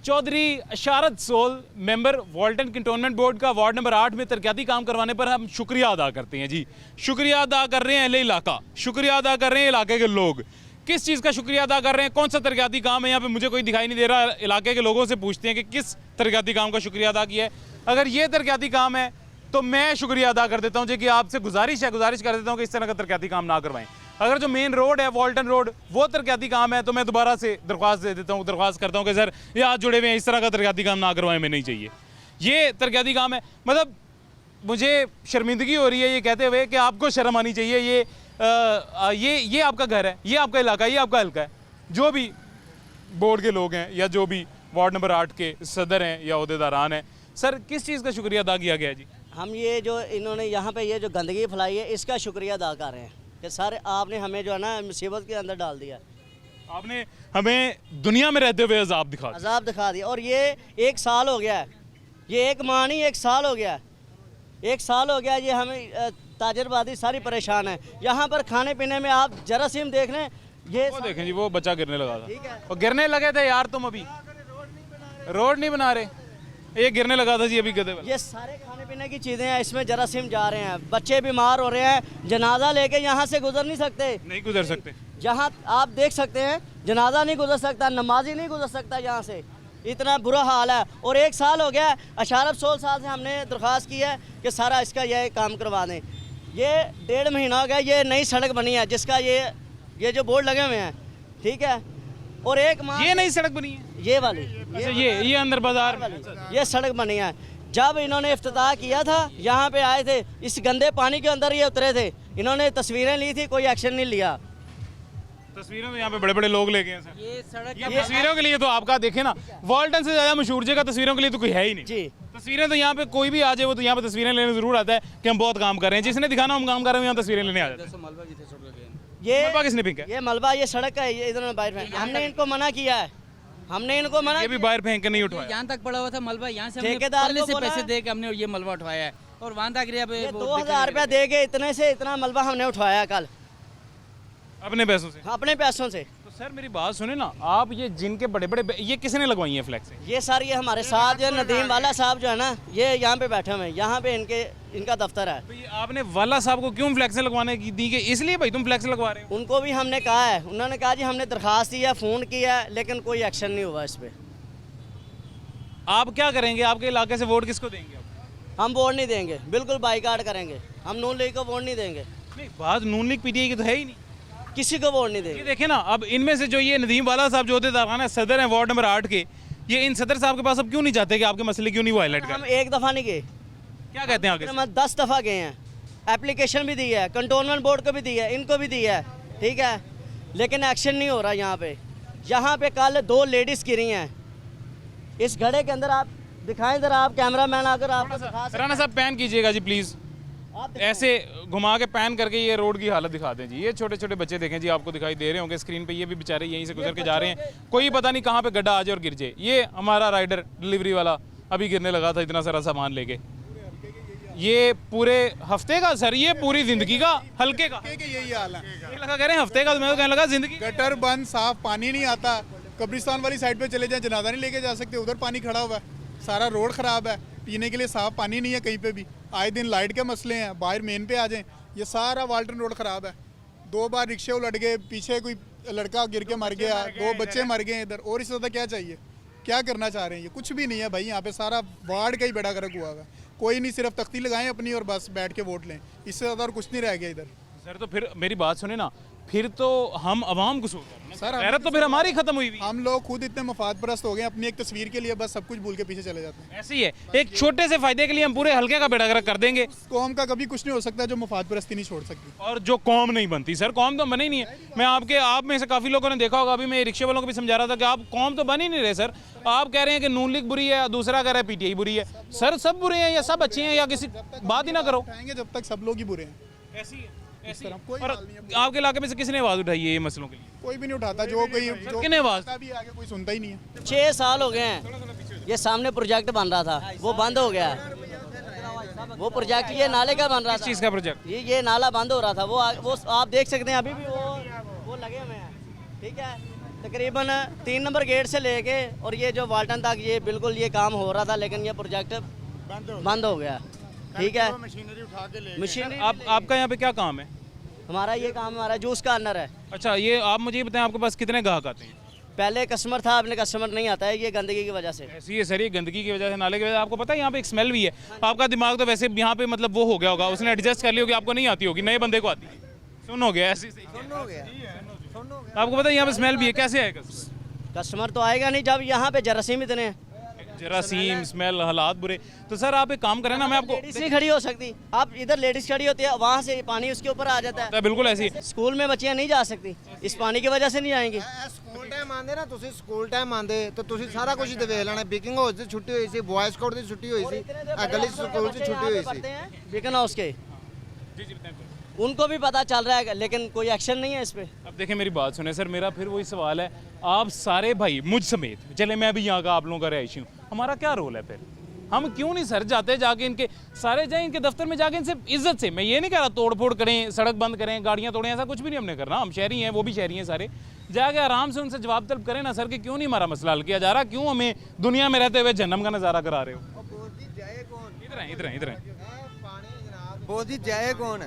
चौधरी अशारत सोल मेंबर वाल्टन कंटोनमेंट बोर्ड का वार्ड नंबर 8 में तरक्याती काम करवाने पर हम शुक्रिया अदा करते हैं जी। शुक्रिया अदा कर रहे हैं अहले इलाका, शुक्रिया अदा कर रहे हैं इलाके के लोग। किस चीज़ का शुक्रिया अदा कर रहे हैं, कौन सा तरक्याती काम है यहाँ पे मुझे कोई दिखाई नहीं दे रहा। इलाके के लोगों से पूछते हैं कि किस तरक्याती काम का शुक्रिया अदा किया है। अगर ये तरक्याती काम है तो मैं शुक्रिया अदा कर देता हूँ जी कि आपसे गुजारिश कर देता हूँ कि इस तरह का तरक्याती काम ना करवाएं। अगर जो मेन रोड है वाल्टन रोड वो तरक्याती काम है तो मैं दोबारा से दरख्वास्त दे देता हूँ, दरख्वास्त करता हूँ कि सर ये आज जुड़े हुए हैं, इस तरह का तरक्याती काम ना करवाएं, हमें नहीं चाहिए। ये तरक्याती काम है, मतलब मुझे शर्मिंदगी हो रही है ये कहते हुए कि आपको शर्म आनी चाहिए। ये आपका घर है, ये आपका इलाका, ये आपका हल्का है। जो भी बोर्ड के लोग हैं या जो भी वार्ड नंबर 8 के सदर हैं या अहदेदारान हैं, सर किस चीज़ का शुक्रिया अदा किया गया जी? हम ये जो इन्होंने यहाँ पे ये जो गंदगी फैलाई है इसका शुक्रिया अदा कर रहे हैं कि सर आपने हमें जो है ना मुसीबत के अंदर डाल दिया, आपने हमें दुनिया में रहते हुए अजाब दिखा दिया। और ये 1 साल हो गया है, ये 1 माह नहीं 1 साल हो गया, 1 साल हो गया। ये हमें ताजरबादी सारी परेशान है। यहाँ पर खाने पीने में आप जरासीम देख लें, ये वो देखें जी वो बच्चा गिरने लगा था, और गिरने लगे थे यार तुम अभी रोड नहीं बना रहे, ये गिरने लगा था जी अभी गधे वाला। ये सारे खाने पीने की चीज़ें हैं, इसमें जरासीम जा रहे हैं, बच्चे बीमार हो रहे हैं, जनाजा लेके यहाँ से गुजर नहीं सकते, नहीं गुजर सकते। जहाँ आप देख सकते हैं जनाजा नहीं गुजर सकता, नमाजी नहीं गुजर सकता यहाँ से, इतना बुरा हाल है। और 1 साल हो गया, अशारत सोल साल से हमने दरख्वास्त की है कि सारा इसका यह काम करवा दें। ये 1.5 महीना हो गया, ये नई सड़क बनी है जिसका ये जो बोर्ड लगे हुए हैं, ठीक है। और 1 माह ये नई सड़क बनी है, ये वाली, अच्छा ये अंदर बाजार ये सड़क बनी है। जब इन्होंने इफ्तिताह किया था यहाँ पे आए थे, इस गंदे पानी के अंदर ये उतरे थे, इन्होंने तस्वीरें ली थी, कोई एक्शन नहीं लिया। तस्वीरों में यहाँ पे बड़े बड़े लोग ले गए हैं सर। ये सड़क ये तस्वीरों के लिए तो आपका देखे ना, वाल्टन से ज़्यादा मशहूर जगह तस्वीरों के लिए तो कोई है ही नहीं जी। तस्वीरें तो यहाँ पे कोई भी आ जाए वो तो यहाँ पे तस्वीरें लेने जरूर आता है कि हम बहुत काम कर रहे हैं, जिसने दिखाना हम काम कर रहे हैं यहाँ तस्वीरें लेने आ जाते हैं। मलबा किसने फेंका है? ये मलबा ये सड़क है, ये इधर बाहर फेंक, हमने इनको मना किया है, हमने इनको मना ये भी बाहर फेंक के नहीं उठवाया। यहाँ तक पड़ा हुआ था मलबा, यहाँ से हमने ठेकेदार पहले को से बोला पैसे है। दे के हमने ये मलबा उठवाया है और वहाँ तक ये 2000 रुपया दे के इतने से इतना मलबा हमने उठवाया कल अपने पैसों से? अपने पैसों से। तो सर मेरी बात सुने ना, आप ये जिनके बड़े बड़े ये किसने लगवाई है फ्लैक्स? ये सर ये हमारे साथ जो नदीम वाला साहब जो है ना, ये यहाँ पे बैठे हुए हैं, यहाँ पे इनका दफ्तर है। तो ये आपने वाला साहब को क्यों फ्लैक्स लगवाने की दी कि इसलिए भाई तुम फ्लैक्स लगवा रहे हो? उनको भी हमने कहा है, उन्होंने कहा जी हमने दरखास्त दी है, फ़ोन किया है, लेकिन कोई एक्शन नहीं हुआ इस पर। आप क्या करेंगे? आपके इलाके से वोट किसको देंगे? हम वोट नहीं देंगे, बिल्कुल बाईकाट करेंगे, हम नून लीग को वोट नहीं देंगे। नहीं, बात नून लीग पीटीआई की तो है ही नहीं, किसी को वोट नहीं ये देंगे। देखे ना। अब इनमें से जो ये नदीम वाला साहब जो होते सदर हैं वार्ड नंबर 8 के, ये इन सदर साहब के पास अब क्यों नहीं जाते कि आपके मसले क्यों नहीं वो हाईलाइट हम कर? एक दफ़ा नहीं गए, क्या कहते हैं आगे? हम 10 दफ़ा गए हैं, एप्लीकेशन भी दी है, कंटोनमेंट बोर्ड को भी दी है, इनको भी दी है, ठीक है, लेकिन एक्शन नहीं हो रहा। यहाँ पे कल 2 लेडीज़ गिरी हैं इस घड़े के अंदर। आप दिखाएं जरा, आप कैमरामैन अगर आपको दिखा सकते राना साहब पैन कीजिएगा जी प्लीज़, आप ऐसे घुमा के पैन करके ये रोड की हालत दिखा दें जी। ये छोटे छोटे बच्चे देखें जी, आपको दिखाई दे रहे होंगे स्क्रीन पे, ये भी बेचारे यहीं से गुजर के जा रहे हैं, कोई पता नहीं कहाँ पे गड्ढा आ जाए और गिर जाए। ये हमारा राइडर डिलीवरी वाला अभी गिरने लगा था इतना सारा सामान लेके। ये पूरे हफ्ते का सर, ये पूरी जिंदगी का, हल्के का यही हाल है। ये लगा कह रहे हैं हफ्ते का, तो मैं तो कहने लगा जिंदगी। गटर बंद, साफ पानी नहीं आता। कब्रिस्तान वाली साइड पे चले जाएं, जनाजा नहीं लेके जा सकते, उधर पानी खड़ा हुआ है। सारा रोड खराब है, पीने के लिए साफ पानी नहीं है कहीं पे भी। आए दिन लाइट के मसले हैं, बाहर मेन पे आ जाएं, ये सारा वाल्टन रोड खराब है। 2 बार रिक्शे उलट गए, पीछे कोई लड़का गिर के मर गया, 2 बच्चे मर गए इधर, और इससे ज़्यादा क्या चाहिए? क्या करना चाह रहे हैं? ये कुछ भी नहीं है भाई, यहाँ पे सारा वार्ड का ही बेड़ा गर्क हुआ है। कोई नहीं, सिर्फ तख्ती लगाएं अपनी और बस बैठ के वोट लें, इससे ज़्यादा और कुछ नहीं रह गया इधर। सर तो फिर मेरी बात सुने ना, फिर तो हम अवाम कसूर कर रहे हैं सर, गैरत तो फिर हमारी खत्म हुई हुई है। हम लोग खुद इतने मफाद परस्त हो गए, अपनी एक तस्वीर के लिए बस सब कुछ भूल के पीछे चले जाते हैं। ऐसे ही है, एक छोटे से फायदे के लिए हम पूरे हल्के का बेड़ा गर्क कर देंगे। कौम का कभी कुछ नहीं हो सकता जो मफाद परस्ती नहीं छोड़ सकती। और जो कौम नहीं बनती सर, कौम तो बनी ही नहीं है। मैं आप में से काफ़ी लोगों ने देखा होगा, अभी मैं रिक्शे वालों को भी समझा रहा था कि आप कौम तो बन ही नहीं रहे सर। आप कह रहे हैं कि नून लीग बुरी है, दूसरा कह रहा है पीटीआई बुरी है। सर सब बुरे हैं या सब अच्छे हैं, या किसी बात ही ना करो, जब तक सब लोग ही बुरे हैं। ऐसी है। और आपके इलाके में से किसने आवाज़ उठाई है ये मसलों के लिए? कोई भी नहीं उठाता, जो कोई किसने आवाज़ भी आगे कोई सुनता ही नहीं है। 6 साल हो गए हैं, ये सामने प्रोजेक्ट बन रहा था, वो बंद हो गया है। वो प्रोजेक्ट ये नाले का बन रहा था। चीज़ का प्रोजेक्ट? ये नाला बंद हो रहा था, वो आप देख सकते हैं, अभी भी वो लगे हुए हैं, ठीक है। तकरीबन 3 नंबर गेट से लेके और ये जो वाल्टन तक ये बिल्कुल ये काम हो रहा था, लेकिन ये प्रोजेक्ट बंद हो गया, ठीक है। मशीनरी उठा के ले मशीनरी आपका यहाँ पे क्या काम है? हमारा ये काम हमारा जूस कार्नर है। अच्छा, ये आप मुझे बताएं, आपके पास कितने ग्राहक आते हैं? पहले कस्टमर था, अपने कस्टमर नहीं आता है, ये गंदगी की वजह से। ऐसी है सर, ये गंदगी की वजह से, नाले की वजह से। आपको पता है यहाँ पे एक स्मेल भी है। आपका दिमाग तो वैसे यहाँ पे मतलब वो हो गया होगा, उसने एडजस्ट कर ली होगी, आपको नहीं आती होगी, नए बंदे को आती है। सुन हो गया ऐसी, आपको पता है यहाँ पे स्मेल भी है, कैसे आएगा? कस्टमर तो आएगा नहीं जब यहाँ पे जरासीम इतने हैं, जरासीम, स्मेल, हालात बुरे। तो सर आप एक काम करें ना, मैं आपको लेडीज नहीं खड़ी हो सकती, आप इधर लेडीज खड़ी होती है, वहाँ से पानी उसके ऊपर आ जाता है। बिल्कुल ऐसी स्कूल में बच्चियाँ नहीं जा सकती, इस पानी की वजह से नहीं आएंगी। ਸਕੂਲ ਟਾਈਮ ਆਂਦੇ ਨਾ ਤੁਸੀਂ, ਸਕੂਲ ਟਾਈਮ ਆਂਦੇ ਤਾਂ ਤੁਸੀਂ ਸਾਰਾ ਕੁਝ ਤੇ ਵੇਖ ਲੈਣਾ। ਬੀਕਿੰਗ ਹਾਊਸ ਦੀ ਛੁੱਟੀ ਹੋਈ ਸੀ, ਬॉयਜ਼ ਸਕਾਊਟ ਦੀ ਛੁੱਟੀ ਹੋਈ ਸੀ, ਗਲੀ ਸਕੂਲ ਦੀ ਛੁੱਟੀ ਹੋਈ ਸੀ। बीकन हाउस के उनको भी पता चल रहा है, लेकिन कोई एक्शन नहीं है इस पे। अब देखें मेरी बात सुने सर, मेरा फिर वही सवाल है, आप सारे भाई मुझ समेत, चले मैं भी यहाँ का आप लोगों का रहायशी हूँ, हमारा क्या रोल है फिर? हम क्यों नहीं सर जाते, जाके इनके सारे जाएं इनके दफ्तर में, जाके इनसे इज्जत से, मैं ये नहीं कह रहा तोड़ फोड़ करें, सड़क बंद करें, गाड़ियाँ तोड़ें, ऐसा कुछ भी नहीं हमने करना। हम शहरी हैं, वो भी शहरी हैं सारे, जाके आराम से उनसे जवाब तलब करें ना सर कि क्यों नहीं हमारा मसला हल किया जा रहा, क्यों हमें दुनिया में रहते हुए जन्नम का नज़ारा करा रहे हो। इधर ਬੋਦੀ ਜਾਏ ਕੌਣ?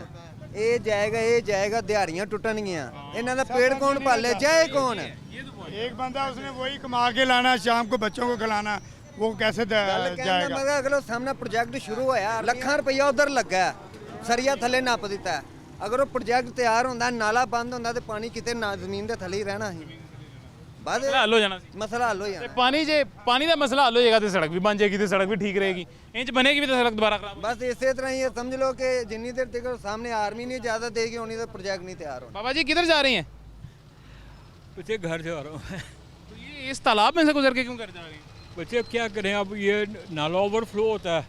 ਇਹ ਜਾਏਗਾ ਦਿਹਾੜੀਆਂ ਟੁੱਟਣਗੀਆਂ, ਇਹਨਾਂ ਦਾ पेड़ कौन पाले, जाए कौन? एक बंदा उसने वही कमा के लाना, शाम को बच्चों को खिलाना, वो कैसे जाएगा? ਮਗਰ ਅਗਲੋ ਸਾਹਮਣੇ ਪ੍ਰੋਜੈਕਟ ਸ਼ੁਰੂ ਹੋਇਆ, ਲੱਖਾਂ ਰੁਪਈਆ ਉਧਰ ਲੱਗਾ, ਸਰੀਆ ਥੱਲੇ ਨੱਪ ਦਿੱਤਾ। ਅਗਰ ਉਹ ਪ੍ਰੋਜੈਕਟ ਤਿਆਰ ਹੁੰਦਾ, ਨਾਲਾ ਬੰਦ ਹੁੰਦਾ ਤੇ ਪਾਣੀ ਕਿਤੇ ਨਾ ਜ਼ਮੀਨ ਦੇ ਥੱਲੇ ਹੀ ਰਹਿਣਾ ਸੀ। ਬਾਅਦ हल हो जाना, ਮਸਲਾ ਹੱਲ ਹੋ ਜਾਣਾ। पानी का मसला हल हो जाएगा तो सड़क भी बन जाएगी, तो सड़क भी ठीक रहेगी, इंच बनेगी भी तो सड़क दोबारा खराब। बस इसी तरह ही समझ लो कि जितनी देर तक सामने आर्मी नहीं इजाजत देगी उन्हीं तक प्रोजेक्ट नहीं तैयार होना। बाबा जी किधर जा रही हैं? पीछे घर जा रहा हूँ। तो ये इस तालाब में से गुजर के क्यों कर जा रही हैं? बच्चे क्या करें, अब ये नाला ओवरफ्लो होता है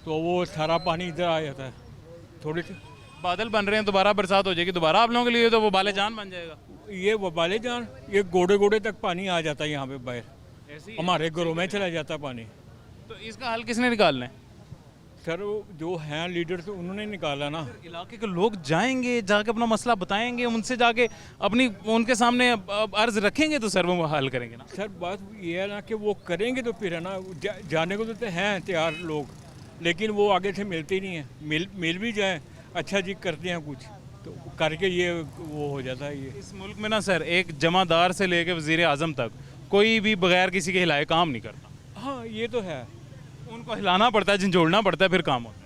तो वो सारा पानी इधर आ जाता है। थोड़े बादल बन रहे हैं, दोबारा बरसात हो जाएगी, दोबारा आप लोगों के लिए तो वो बाले जान बन जाएगा। ये वबाले जान, ये गोड़े गोड़े तक पानी आ जाता है यहाँ पे बाहर, हमारे घरों में चला जाता है पानी। तो इसका हल किसने निकालना है? सर जो हैं लीडर तो उन्होंने निकाला ना। इलाके के लोग जाएंगे, जाके अपना मसला बताएंगे, उनसे जाके अपनी उनके सामने अर्ज रखेंगे तो सर वो हल करेंगे ना। सर बात ये है ना कि वो करेंगे तो फिर है ना, जाने को तो हैं तैयार लोग, लेकिन वो आगे से मिलते ही नहीं है। मिल भी जाए, अच्छा जी करते हैं कुछ तो करके ये वो हो जाता है। ये इस मुल्क में ना सर एक जमादार से लेके वजीर आजम तक कोई भी बगैर किसी के हिलाए काम नहीं करता। हाँ ये तो है, उनको हिलाना पड़ता है, झंझोड़ना पड़ता है, फिर काम होता है।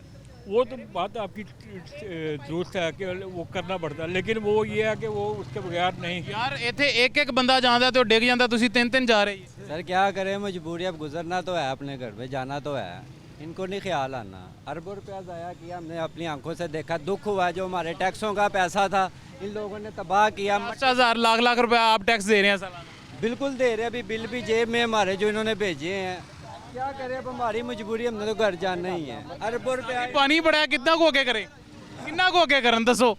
वो तो बात आपकी दुरुस्त है कि वो करना पड़ता है, लेकिन वो ये है कि वो उसके बगैर नहीं। यार इतने एक एक बंदा जाता तो डिग जाता, तुसी तीन तीन जा रही है। सर क्या करें, मजबूरी, अब गुजरना तो है, अपने घर पे जाना तो है, इनको नहीं ख्याल आना। अरबों रुपया ज़ाया किया, हमने अपनी आंखों से देखा, दुख हुआ। जो हमारे टैक्सों का पैसा था इन लोगों ने तबाह किया। 50,000 लाख लाख रुपया आप टैक्स दे रहे हैं सालाना। बिल्कुल दे रहे हैं, अभी बिल भी जेब में हमारे जो इन्होंने भेजे हैं। क्या करें, अब हमारी मजबूरी, हमने तो घर जाना ही है। अरबों रुपया पानी पड़ा है, कितना को क्या करें, कितना को क्या करें दसो।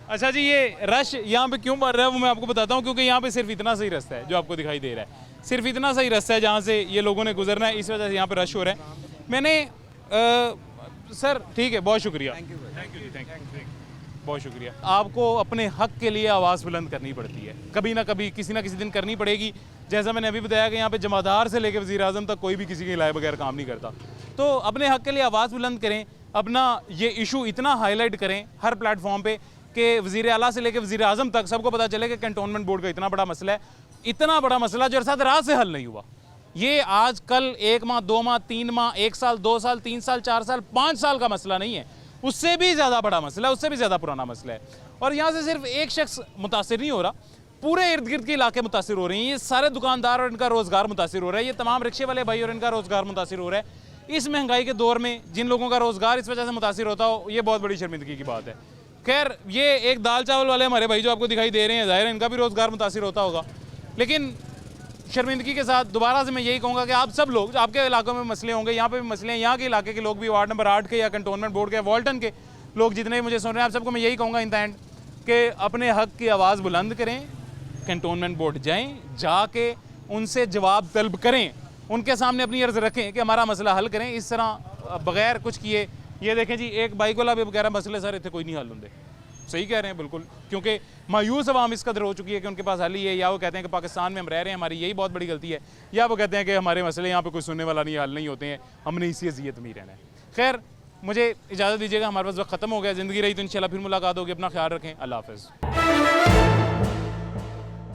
अच्छा जी, ये रश यहाँ पे क्यों बढ़ रहा है वो मैं आपको बताता हूँ, क्योंकि यहाँ पे सिर्फ इतना सही रास्ता है जो आपको दिखाई दे रहा है, सिर्फ इतना सही रास्ता है जहाँ से ये लोगों ने गुजरना है, इस वजह से यहाँ पे रश हो रहा है। मैंने सर ठीक है, बहुत शुक्रिया, थैंक यू, बहुत शुक्रिया। आपको अपने हक के लिए आवाज़ बुलंद करनी पड़ती है, कभी ना कभी किसी ना किसी दिन करनी पड़ेगी। जैसा मैंने अभी बताया कि यहाँ पे जमादार से लेकर वज़ीर आज़म तक कोई भी किसी के हिलाए बगैर काम नहीं करता। तो अपने हक के लिए आवाज़ बुलंद करें, अपना ये इशू इतना हाईलाइट करें हर प्लेटफॉर्म पे कि वज़ीर आला से लेकर वज़ीर आज़म तक सबको पता चले कि कैंटोनमेंट बोर्ड का इतना बड़ा मसला है, इतना बड़ा मसला जो अरसा रात से हल नहीं हुआ। ये आज कल 1 माह 2 माह 3 माह 1 साल 2 साल 3 साल 4 साल 5 साल का मसला नहीं है, उससे भी ज़्यादा बड़ा मसला है, उससे भी ज़्यादा पुराना मसला है। और यहाँ से सिर्फ एक शख्स मुतासिर नहीं हो रहा, पूरे इर्द गिर्द के इलाके मुतासिर हो रहे हैं। ये सारे दुकानदार और इनका रोज़गार मुतासिर हो रहा है, ये तमाम रिक्शे वाले भाई और इनका रोज़गार मुतासिर हो रहा है। इस महंगाई के दौर में जिन लोगों का रोज़गार इस वजह से मुतासिर होता हो, ये बहुत बड़ी शर्मिंदगी की बात है। खैर, ये एक दाल चावल वाले हमारे भाई जो आपको दिखाई दे रहे हैं, ज़ाहिर है इनका भी रोज़गार मुतासिर होता होगा, लेकिन शर्मिंदगी के साथ दोबारा से मैं यही कहूँगा कि आप सब लोग, आपके इलाकों में मसले होंगे, यहाँ पे भी मसले हैं, यहाँ के इलाके के लोग भी, वार्ड नंबर 8 के या कंटोनमेंट बोर्ड के वॉल्टन के लोग जितने भी मुझे सुन रहे हैं, आप सबको मैं यही कहूँगा इन द एंड कि अपने हक की आवाज़ बुलंद करें, कंटोनमेंट बोर्ड जाएं, जाके उनसे जवाब तलब करें, उनके सामने अपनी अर्ज़ रखें कि हमारा मसला हल करें। इस तरह बगैर कुछ किए, ये देखें जी, एक बाइक वाला भी कह रहा है मसले सर इतने कोई नहीं हल होंगे। सही कह रहे हैं बिल्कुल, क्योंकि मायूस अवाम इस कदर हो चुकी है कि उनके पास हल ही है, या वो कहते हैं कि पाकिस्तान में हम रह रहे हैं, हमारी यही बहुत बड़ी गलती है, या वो कहते हैं कि हमारे मसले यहाँ पे कोई सुनने वाला नहीं, हल नहीं होते हैं, हमने इसी अज़ियत में ही रहना है। खैर, मुझे इजाज़त दीजिएगा, हमारे पास वक्त ख़त्म हो गया। ज़िंदगी रही तो इंशाल्लाह फिर मुलाकात होगी। अपना ख्याल रखें, अल्लाह हाफ़िज़।